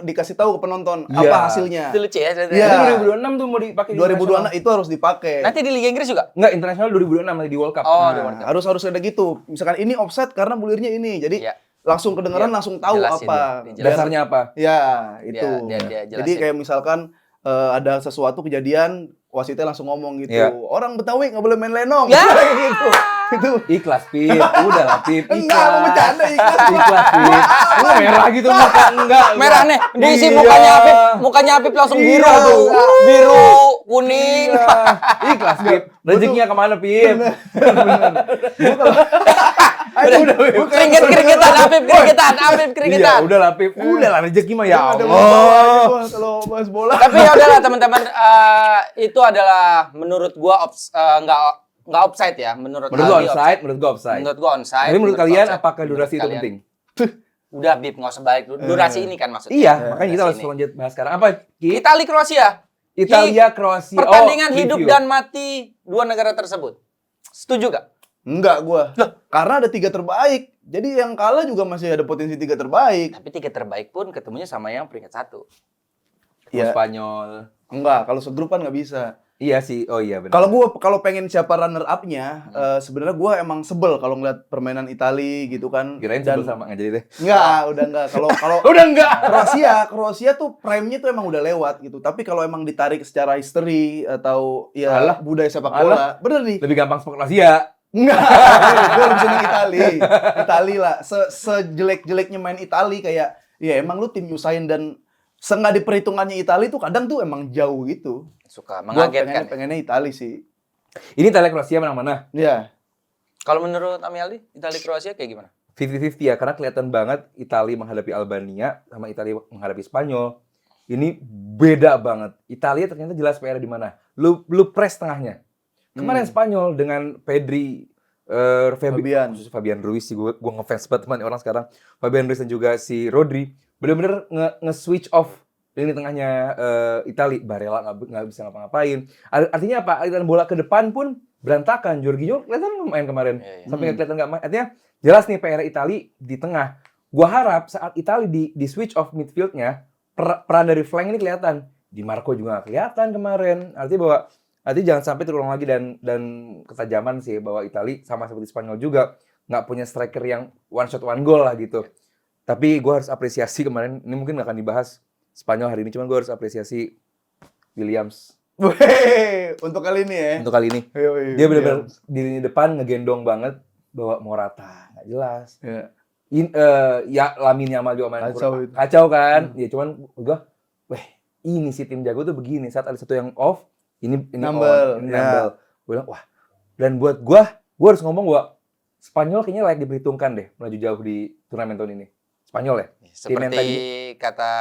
dikasih tahu ke penonton Iya. apa hasilnya. Itu lucu ya. Iya. Itu 2026 tuh mau dipakai di 2026 itu harus dipakai. Nanti di Liga Inggris juga? Enggak, internasional 2026 di World Cup. Oh, Nah, di World Cup. harus ada gitu. Misalkan ini offset karena bulirnya ini. Jadi Iya. langsung kedengeran, Dia langsung tahu jelasin apa. ya, dijelasin. Dasarnya apa? Ya, itu. dia jelasin. Jadi kayak misalkan ada sesuatu kejadian, wasitnya langsung ngomong gitu. Iya. Orang Betawi nggak boleh main lenong. Ya. gitu. Itu. Ikhlas, Pip. Udah lah, Pip. Enggak, mau bercanda ikhlas. Ikhlas, Pip. Lu merah gitu muka. Enggak. Merah nih. Diisi Iya. mukanya Apip langsung Iya, biru tuh. enggak. Biru, kuning. Iya. Ikhlas, Pip. Rezekinya kemana, Pip? Keringetan, Apip keringetan. Iya, udah lah, Pip. Udah lah, rezeki mah ya Ada Allah. masalah gua kalau bahas bola. Tapi ya udahlah teman-teman, itu adalah menurut gua nggak offside ya. Menurut Menurut gua Aldi offside, menurut gua offside. Menurut gua onside. Tapi menurut kalian offside. apakah Menurut durasi itu kalian- penting? Udah Bib, nggak usah balik. Durasi ini kan maksudnya. Iya, makanya kita harus Durasi ini. lanjut bahas sekarang. Apa, Ki? Itali Kroasia. Italia, Kroasia. Pertandingan Oh, hidup review. dan mati dua negara tersebut. Setuju gak? Enggak gua. Karena ada 3 terbaik. Jadi yang kalah juga masih ada potensi 3 terbaik. Tapi tiga terbaik pun ketemunya sama yang peringkat 1. Iya. Spanyol. Enggak, kalau segrup kan nggak bisa. Iya sih. Oh iya benar. Kalau pengen siapa runner up-nya, sebenarnya gua emang sebel kalau ngeliat permainan Itali gitu kan. kirain Dan sebel sama nggak jadi deh. enggak, udah enggak. Kalau Udah enggak. Kroasia tuh prime-nya tuh emang udah lewat gitu. Tapi kalau emang ditarik secara history atau ya Alah. budaya sepak bola, bener nih. Lebih gampang sepak Kroasia. Enggak, gue lebih seneng Itali lah. Sejelek-jeleknya main Itali kayak, ya emang lu tim nyusahin dan senggak diperhitungannya Itali tuh kadang tuh emang jauh gitu. Suka Gue mengagetkan. pengennya Itali sih. Ini Italia Kroasia menang mana? Iya. Kalau menurut Ami Aldi, Itali Kroasia kayak gimana? 50-50 ya, karena kelihatan banget Italia menghadapi Albania sama Italia menghadapi Spanyol. Ini beda banget. Italia ternyata jelas PR di mana. Lu press tengahnya. Kemarin Spanyol dengan Pedri, Fabian. khusus Fabian Ruiz sih, gue ngefans banget teman orang sekarang. Fabian Ruiz dan juga si Rodri bener-bener nge-switch off lini tengahnya Italia. Barella nggak bisa ngapa-ngapain. Artinya apa? Aliran bola ke depan pun berantakan. Jorginho kelihatan nggak main kemarin. Iya. Sampai nggak kelihatan nggak main. Artinya jelas nih PR Italia di tengah. Gua harap saat Italia di switch off midfieldnya, peran dari flank ini kelihatan. Di Marco juga nggak kelihatan kemarin. Artinya jangan sampai terulang lagi dan ketajaman sih bahwa Italia sama seperti Spanyol juga nggak punya striker yang one shot one goal lah gitu. Tapi gue harus apresiasi kemarin, ini mungkin nggak akan dibahas Spanyol hari ini, cuman gue harus apresiasi Williams Weh, untuk kali ini ya. untuk kali ini. Yoi, Dia benar-benar Williams. di lini depan ngegendong banget, bawa Morata, nggak jelas. Ya. Ya Lamine Yamal juga main Kacau kurang- itu. kacau kan? Ya cuman gue, ini si tim jago tuh begini. Saat ada satu yang off, ini Nambel, on, ini ya. nambel. Gue bilang, wah. Dan buat gue harus ngomong bahwa Spanyol kayaknya layak diperhitungkan deh melaju jauh di turnamen tahun ini. Spanyol ya? Tim yang Seperti kata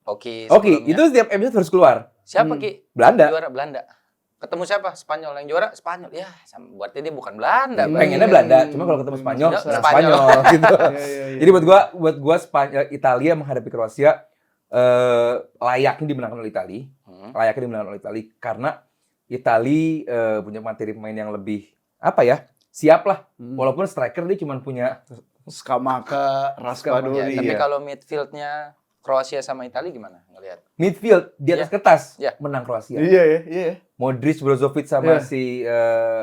Oki Oke, sebelumnya. itu setiap episode harus keluar. Siapa Ki? Belanda. Juara Belanda. Ketemu siapa? Spanyol. Yang juara Spanyol. Ya, berarti dia bukan Belanda. Bang. Pengennya Belanda, cuma kalau ketemu Spanyol, Ya, nah Spanyol. Spanyol gitu. Iya. Jadi buat gua Italia menghadapi Kroasia layaknya dimenangkan oleh Italia. Layaknya dimenangkan oleh Italia karena Italia punya materi pemain yang lebih siap lah. Walaupun striker dia cuma punya Scamacca, Raspadori. Tapi kalau midfieldnya Kroasia sama Italia gimana ngelihat? Midfield di atas kertas menang Kroasia. Iya. Modric, Brozovic sama si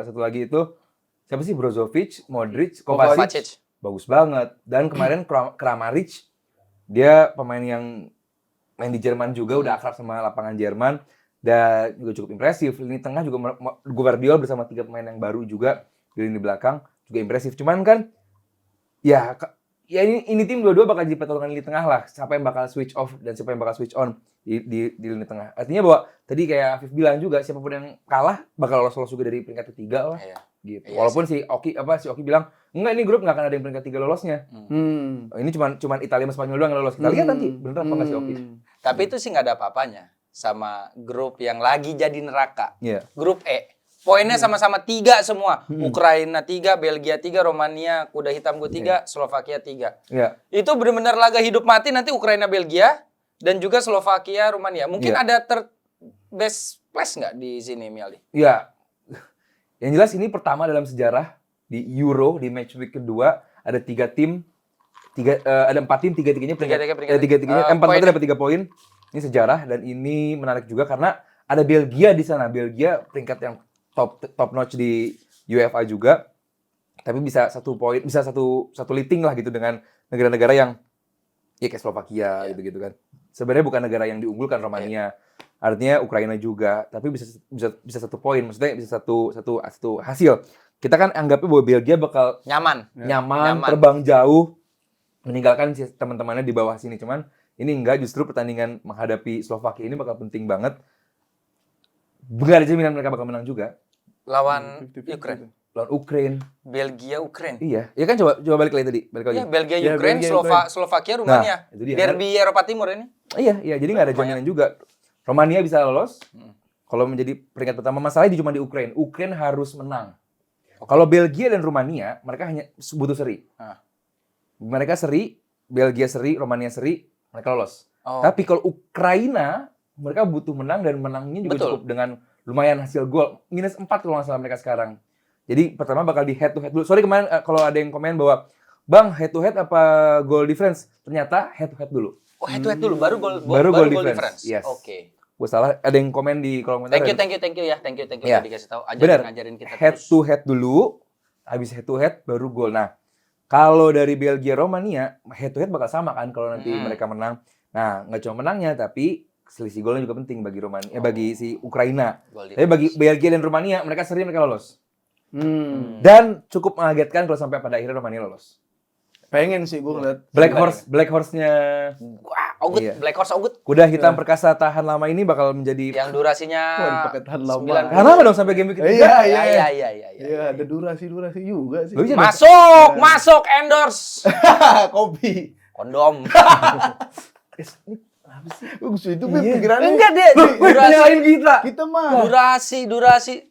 satu lagi itu siapa sih? Brozovic, Modric, Kovacic. Bagus banget. Dan kemarin Kramaric dia pemain yang main di Jerman juga udah akrab sama lapangan Jerman dan juga cukup impresif. Lini tengah juga Guardiola bersama 3 pemain yang baru juga di lini belakang juga impresif. Cuman kan ya ini tim dua-dua bakal jadi pertarungan lini tengah lah. Siapa yang bakal switch off dan siapa yang bakal switch on di lini tengah. Artinya bahwa tadi kayak Afif bilang juga siapapun yang kalah bakal lolos juga dari peringkat ketiga lah. Gitu. Walaupun si Oki bilang enggak, ini grup nggak akan ada yang peringkat 3 lolosnya. Ini cuman Italia sama Spanyol doang yang lolos. Kita lihat nanti bener apa nggak si Oki. Tapi itu sih nggak ada apa-apanya sama grup yang lagi jadi neraka. Grup E. Poinnya sama-sama 3 semua. Ukraina 3, Belgia 3, Romania, kuda hitam gue 3, Slovakia 3. Itu benar-benar laga hidup mati nanti Ukraina, Belgia, dan juga Slovakia, Rumania. Mungkin ada best place nggak di sini, Mialdi? Iya. Yang jelas ini pertama dalam sejarah di Euro, di match week kedua, ada 3 tim. Ada 4 tim, 3-3-nya peringkat 4 dapat 3 poin. Ini sejarah dan ini menarik juga karena ada Belgia di sana. Belgia peringkat yang top notch di UEFA juga, tapi bisa 1 poin, bisa satu leading lah gitu dengan negara-negara yang kayak Slovakia gitu kan. Sebenarnya bukan negara yang diunggulkan Romania, artinya Ukraina juga, tapi bisa 1 poin, maksudnya bisa satu hasil. Kita kan anggapnya bahwa Belgia bakal nyaman, terbang jauh, meninggalkan teman-temannya di bawah sini. Cuman ini enggak, justru pertandingan menghadapi Slovakia ini bakal penting banget. Enggak ada jaminan mereka bakal menang juga. Lawan Ukraina. Lawan Ukraina. Belgia, Ukraina. Iya. Ya kan coba balik lagi tadi. Iya, Belgia, Ukraina, Slovakia, Rumania. Nah, itu dia. Derby Eropa Timur ini. Iya. Jadi nggak ada jaminan juga. Romania bisa lolos. Kalau menjadi peringkat pertama, masalahnya cuma di Ukraina. Ukraina harus menang. Kalau Belgia dan Rumania, mereka hanya butuh seri. Mereka seri, Belgia seri, Romania seri, mereka lolos. Tapi kalau Ukraina, mereka butuh menang dan menangnya juga cukup dengan lumayan hasil gol. -4 kalau nggak salah mereka sekarang. Jadi pertama bakal di head to head dulu. Sorry kemarin kalau ada yang komen bahwa Bang, head to head apa goal difference? Ternyata head to head dulu. Oh, head to head dulu baru goal difference. Yes. Oke. Gue salah, ada yang komen di kolom komentar. Thank you ya. Thank you ya. Dikasih tahu. Ngajarin kita head terus. to head dulu, habis head to head baru gol. Nah, kalau dari Belgia Romania, head to head bakal sama kan kalau nanti mereka menang. Nah, nggak cuma menangnya tapi selisih golnya juga penting bagi Romania, bagi si Ukraina. Tapi bagi Belgia dan Romania, mereka seri mereka lolos. Dan cukup mengagetkan kalau sampai pada akhirnya Romania lolos. Pengen sih gue ngeliat Black Horse-nya. Wah, Ogut, iya. Black Horse Ogut. Kuda hitam perkasa tahan lama ini bakal menjadi yang durasinya pakai tahan lama. Karena dong sampai game ketiga. Iya, ada durasi juga sih. Masuk endorse. Kopi. Kondom. Itu pikirannya. Enggak deh. Nyalain kita mah. Durasi.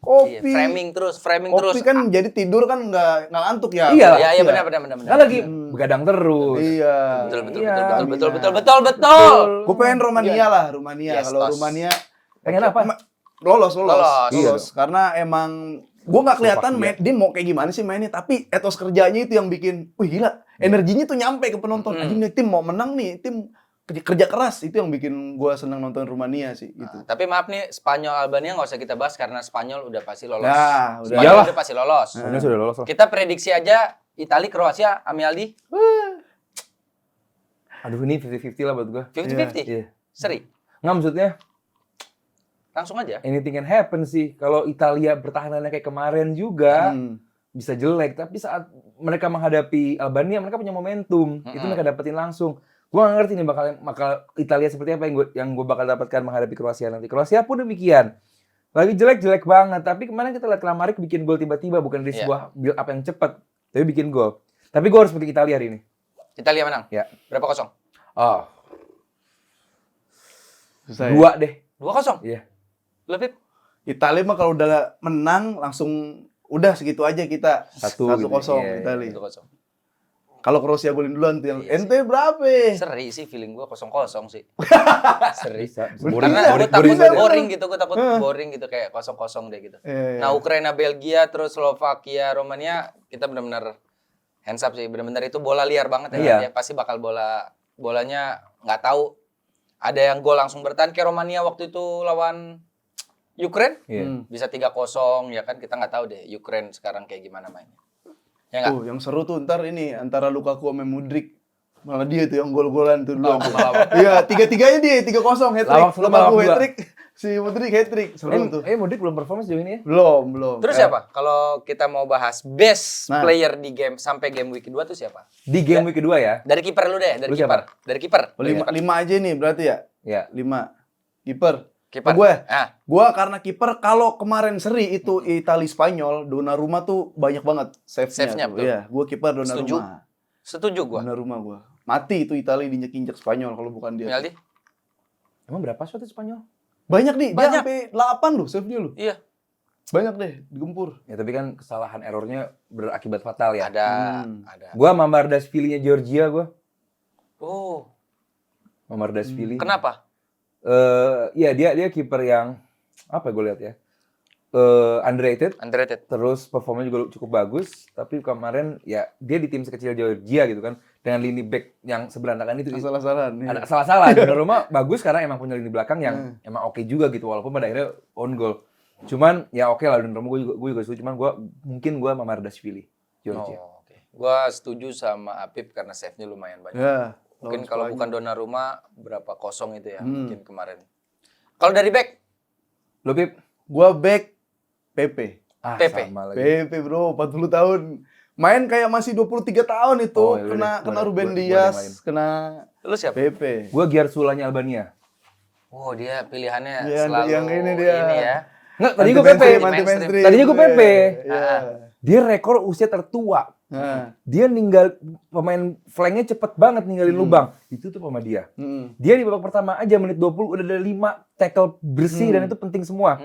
Kopi. Framing terus. Kopi kan jadi tidur kan nggak ngantuk ya. Iya benar. Kan lagi begadang terus. Iya. Betul. Gue pengen Rumania lah, Kalau Rumania pengen apa? Lolos. Iya. Karena emang gue nggak kelihatan dia mau kayak gimana sih mainnya, tapi etos kerjanya itu yang bikin, wih gila, energinya tuh nyampe ke penonton. Anjing nih tim mau menang nih, tim kerja keras, itu yang bikin gue senang nonton Rumania sih gitu. Tapi maaf nih, Spanyol Albania nggak usah kita bahas karena Spanyol udah pasti lolos. Nah, Spanyol udah pasti lolos. Spanyol sudah lolos. Kita prediksi aja Italia, Kroasia, Amialdi. Aduh, ini 50-50 lah buat gue. 50-50? Iya. Seri? Nggak, maksudnya langsung aja. Anything can happen sih. Kalau Italia bertahanannya kayak kemarin juga bisa jelek, tapi saat mereka menghadapi Albania, mereka punya momentum. Itu mereka dapetin langsung. Gue nggak ngerti nih bakal Italia seperti apa yang gue bakal dapatkan menghadapi Kroasia nanti. Kroasia pun demikian. Lagi jelek banget. Tapi kemarin kita lihat Kramaric bikin gol tiba-tiba, bukan dari sebuah build up yang cepat, tapi bikin gol. Tapi gue harus pilih Italia hari ini. Italia menang? Ya. Berapa 0? Oh. 2 deh. 2-0? Iya. Lebih? Italia mah kalau udah menang langsung udah segitu aja kita. 1-0 Italia. 1-0. Kalau Kroasia golin duluan tuh yang Iya ente berapa? Seri sih feeling gue 0-0 sih. Seri. Boring, Karena gue takut boring. boring gitu, gue takut boring gitu kayak 0-0 deh gitu. Nah, Ukraina, Belgia, terus Slovakia, Romania, kita benar-benar hands up sih, benar-benar itu bola liar banget ya. Iya. Dia pasti bakal bolanya nggak tahu. Ada yang gol langsung bertahan kayak Romania waktu itu lawan Ukraine. Bisa 3-0 ya kan, kita nggak tahu deh Ukraine sekarang kayak gimana mainnya. Ya nggak? Yang seru tuh ntar ini antara Lukaku sama Modric. Malah dia tuh yang gol-golan tuh dulu. Iya, 3-3-nya dia 3-0 hat-trick. Lukaku hat-trick, si Modric hat-trick. Seru tuh. Modric belum perform sejauh ini ya? Belum. Terus siapa? Kalau kita mau bahas best player di game sampai game week kedua tuh siapa? Di game week kedua ya? Dari kiper lu deh, dari kiper. Dari kiper. 5 aja nih berarti ya? Iya. 5. Kiper. Kiper. Gue karena kiper kalau kemarin seri itu Itali Spanyol, Donnarumma tuh banyak banget save-nya. Betul. Iya, gue kiper Donnarumma. Setuju gue. Donnarumma gue. Mati itu Itali diinjek-injek Spanyol kalau bukan dia. Meldi? Emang berapa shot Spanyol? Banyak nih, dia Banyak. sampai 8 loh save-nya loh. Iya. Banyak deh, digempur. Ya tapi kan kesalahan errornya berakibat fatal ya. Ada. Gua Mamardashvili-nya Georgia gua. Oh. Mamardashvili. Kenapa? Iya dia kiper yang apa gue lihat ya? Underrated. Terus performanya juga cukup bagus, tapi kemarin ya dia di tim sekecil Georgia gitu kan dengan lini back yang seberantakan itu Salah-salahan. ada salah-salah. Donnarumma bagus karena emang punya lini belakang yang emang oke juga gitu walaupun pada akhirnya on goal. Cuman ya oke lah Donnarumma gue juga setuju, cuman mungkin gue Mamardashvili Georgia. Okay. Gue setuju sama Apip karena save-nya lumayan banyak. Ya, mungkin kalau bukan Donnarumma berapa kosong itu ya mungkin kemarin. Kalau dari back? Lo Pip? Gua back Pepe. Pepe. Sama lagi. Pepe bro, 40 tahun. Main kayak masih 23 tahun itu. Oh, iya, kena Ruben boleh Dias, main. kena Lu siapa? Pepe. Gue Giarsulanya Albania. Oh, dia pilihannya Iya, selalu yang ini dia. ya. Nggak, tadi gue Pepe. Anti-mainstream. Tadinya gue Pepe. Iya. Dia rekor usia tertua. Dia pemain flanknya cepet banget ninggalin lubang. Itu tuh sama dia. Dia di babak pertama aja menit 20 udah ada 5 tackle bersih dan itu penting semua.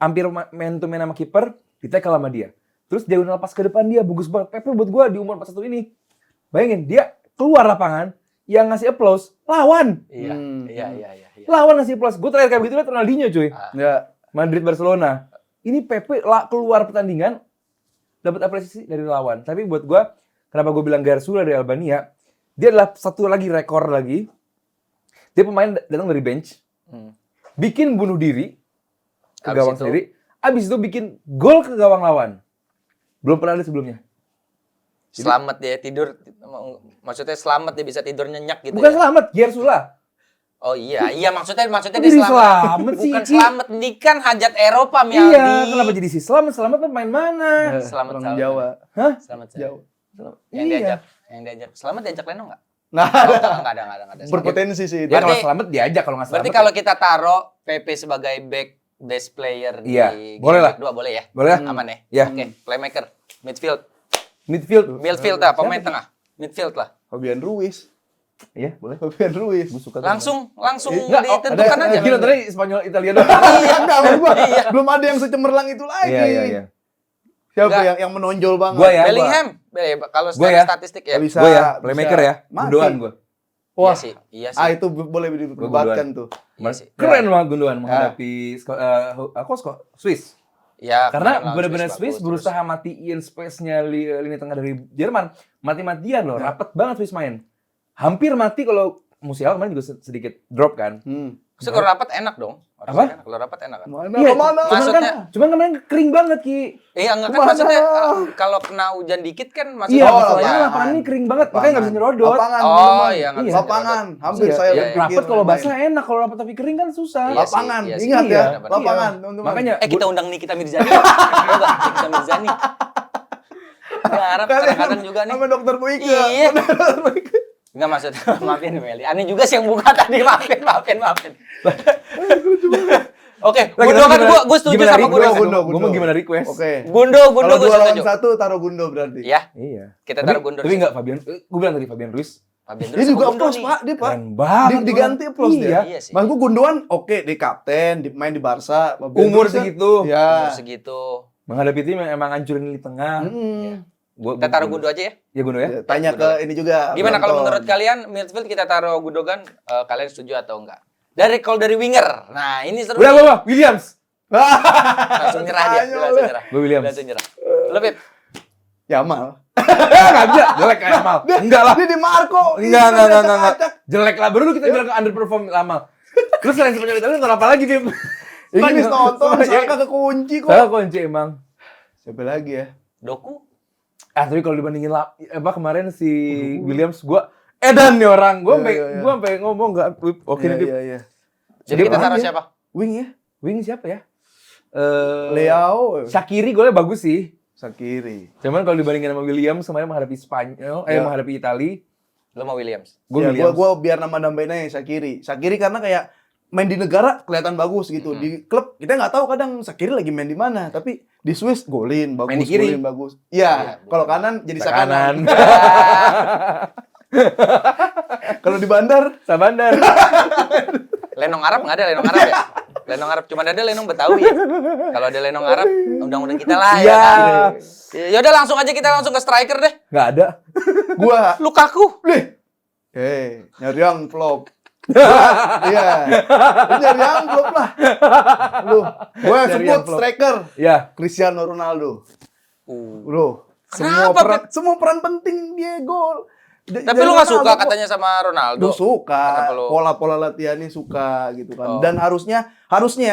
Hampir man to man sama kiper, di-tackle sama dia. Terus diagonal pas ke depan dia bagus banget. Pepe buat gua di umur 41 ini. Bayangin dia keluar lapangan yang ngasih applause lawan. Iya. Lawan ngasih applause. Gue terakhir kayak begitu liat Ronaldinho cuy. Ya. Madrid Barcelona. Ini Pepe keluar pertandingan dapat apresiasi dari lawan. Tapi buat gua kenapa gue bilang Garsula dari Albania, dia adalah satu lagi rekor lagi. Dia pemain datang dari bench. Bikin bunuh diri ke gawang sendiri. Abis itu bikin gol ke gawang lawan. Belum pernah ada sebelumnya. Selamat dia tidur. Maksudnya selamat dia bisa tidur nyenyak gitu. Bukan ya? selamat, Gersula. Oh iya maksudnya dia Jadi selamat sih, bukan Ci. selamat, ini kan hajat Eropa Meldi. Iya, kenapa jadi si selamat? Selamat pemain mana? Selamat Orang Jawa. Hah? Selamat Jawa. Yang Iya. diajak. Selamat diajak Leno enggak? Nah, Enggak ada. berpotensi sih. Ya kalau Berarti- selamat diajak kalau nggak selamat. Berarti kalau kita taruh PP sebagai best player Iya, di boleh lah. kedua boleh ya? Boleh. Aman ya? Iya. Oke, playmaker, midfield lah, pemain tengah. Midfield lah. Fabian Ruiz. Iya, boleh. Fabian Ruiz. Gue suka tuh. Langsung Nggak, ditentukan aja. Gila tadi Spanyol Italia doang. Iya, enggak, gua. Belum ada yang secemerlang itu lagi. Iya. Siapa Enggak. yang menonjol banget? Gua ya. Bellingham. Kalau Gua secara ya. statistik ya. Bisa, Gue ya, playmaker bisa ya. mati. Gundogan gue. Wah, Iya sih. itu boleh diperdebatkan tuh. Iya sih. Keren banget Gundogan menghadapi Swiss. Ya, Karena kemarin lawan benar-benar Swiss bagus, berusaha matiin space-nya lini tengah dari Jerman. Mati-matian loh, rapet banget Swiss main. Hampir mati kalau Musiala kemarin juga sedikit drop kan. terus. Kalau rapat enak dong. Apa? Enak. Kalau rapat enak kan? Mana? Iya, Kemana? cuman kemarin kering banget Ki. Iya, enggak kan Kemana? maksudnya kalau kena hujan dikit kan maksudnya Iya, Oh, masalahnya lapangan. lapangan ini kering banget, makanya nggak bisa nyerodot. Lapangan. Oh, teman-teman. iya, nggak bisa Lapangan. nyerodot. Hampir Iya, saya iya, pikir rapet kalau main. basah enak, kalau rapet tapi kering kan susah. Iya sih, Lapangan. iya sih. Ingat Iya, ya, benar-benar. lapangan, Iya. teman-teman. Makanya kita undang Nikita Mirzani. Coba, Nikita Mirzani. Nggak harap kadang-kadang juga nih. Sama dokter Boyke. Iya. Enggak maksudnya, maafin Meli. Aneh juga sih yang buka tadi, maafin. Oke, Gundogan gue setuju sama Gundo. Gue mau gimana request? Oke. Gundo Kalau gue 2 lawan setuju. 1 taruh Gundo berarti. Ya, Iya. kita taruh Gundo. Tapi enggak Fabian, gue bilang tadi Fabian Ruiz. Fabian Dia Ruiz juga sama Gundo applause, nih. Pak. Dia, Pak. Keren banget. Diganti applause Iya. dia. Iya sih. Mas gue Gundogan oke, dia kapten, main di Barca. Umur segitu. Ya. Umur segitu. Menghadapi tim yang emang hancurin di tengah. Iya. Kita taruh Gudo aja ya. Ya Gudo ya. Tanya ke ini juga. Gimana kalau menurut kalian midfield kita taruh Gundogan, kalian setuju atau enggak? Kalau dari winger. Nah, ini seru. Udah nih. gua Williams. Langsung nyerah dia. Langsung nyerah. Gua Williams. Langsung nyerah. Lo Pip? Yamal. Enggak bisa. Jelek kayak Amal. Enggak lah. Dia di Marco. Enggak. Jelek lah. Baru kita bilang ke underperform Amal. Terus selain Spanyol Italia nonton apa lagi, Pip? Inggris nonton, Saka kekunci kok. Saka kunci emang. Siapa lagi ya? Doku? Tapi kalau dibandingin kemarin si Williams, gua edan nih orang. Gua sampai ngomong enggak oke nih. Iya. Jadi kita taruh siapa? Wing ya? Wing siapa ya? Leao. Shaqiri golnya bagus sih. Shaqiri. Cuman kalau dibandingin sama Williams kemarin menghadapi Spanyol, menghadapi Itali, Lo mau Williams? Gua biar nama-namain aja Shaqiri. Shaqiri karena kayak main di negara kelihatan bagus gitu. Di klub kita nggak tahu kadang Shaqiri lagi main di mana, tapi di Swiss golin bagus, main di kiri. golin bagus. Iya, kalau kanan jadi Sakanan. Kalau di Bandar, Sabandar. Lenong Arab nggak ada Lenong Arab ya? Lenong Arab cuma ada Lenong Betawi ya. Kalau ada Lenong Arab, undang-undang kita lah ya. Ya udah langsung aja kita langsung ke striker deh. Nggak ada. gua Lukaku. Nyari yang flop. Iya. Nyari yang flop lah. Gua sebut striker. Ya. Cristiano Ronaldo. Bro, Kenapa, semua peran penting dia gol. Tapi lu nggak suka katanya sama Ronaldo? Lu suka, pola-pola latihannya suka gitu kan. Dan harusnya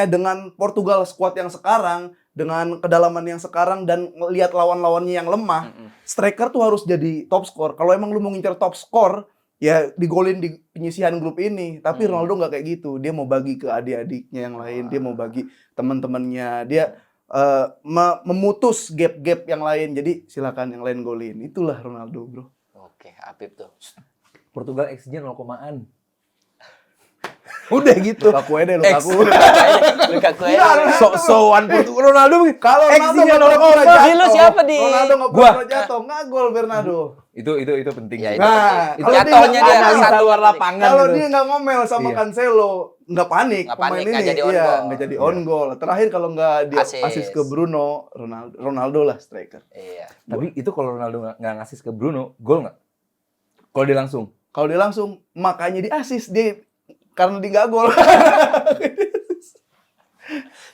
dengan Portugal squad yang sekarang, dengan kedalaman yang sekarang dan lihat lawan-lawannya yang lemah, striker tuh harus jadi top skor. Kalau emang lu mau ngincer top skor, ya digolin di penyisihan grup ini. Tapi Ronaldo nggak kayak gitu. Dia mau bagi ke adik-adiknya yang lain, dia mau bagi teman-temannya, dia memutus gap-gap yang lain. Jadi silakan yang lain golin. Itulah Ronaldo, bro. Oke, Apip tuh. Portugal X-nya 0,an. Udah gitu. Lukaku aja deh, Lukaku. Lukaku aja. So-soan Portugal Ronaldo. Kalau Ronaldo X-nya nggak pernah jatuh. Lu siapa di? Ronaldo nggak pernah jatuh, nggak gol Bernardo. Itu penting. Ya, sih. itu jatuhnya dia analisa luar lapangan. lapangan. Kalau gitu. dia nggak ngomel sama Cancelo, nggak panik. Pemain ini nggak jadi on goal. nggak jadi on goal. Terakhir kalau nggak dia Assist. asis ke Bruno, Ronaldo lah striker. Iya. Tapi itu kalau Ronaldo nggak ngasih ke Bruno, gol nggak? Kalau dia langsung? Kalau dia langsung, makanya di asis dia karena dia nggak gol.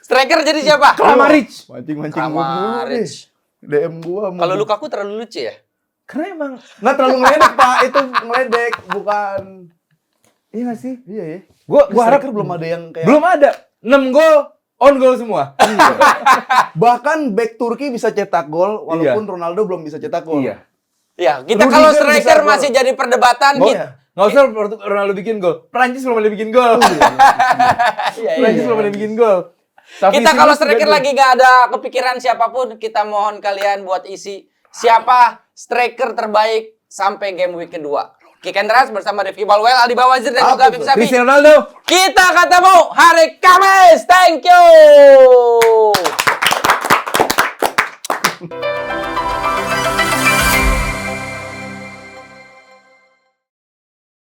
Striker jadi siapa? Kramaric. Mancing-mancing gua mulu nih. Kramaric. DM gua. Kalau Lukaku terlalu lucu ya? Karena emang nggak terlalu ngeledek, Pak. Itu ngeledek, bukan. iya nggak sih? Iya ya. Gua harap belum ada yang kayak. belum ada 6 gol on goal semua. Bahkan back Turki bisa cetak gol, walaupun Ronaldo belum bisa cetak gol. Iya. Ya, kita Rudiger kalau bisa striker gol. masih jadi perdebatan Oh, gitu. iya. Nggak usah Ronaldo bikin gol. Prancis belum ada bikin gol. Iya, Prancis belum ada bikin gol. Kita kalau striker lagi gak ada kepikiran siapapun, kita mohon kalian buat isi siapa striker terbaik sampai game week kedua. Kick and Rush bersama Rifki Balwell, Aldi Bawazir dan juga Habib Sapi. Cristiano Ronaldo. Kita ketemu hari Kamis. Thank you.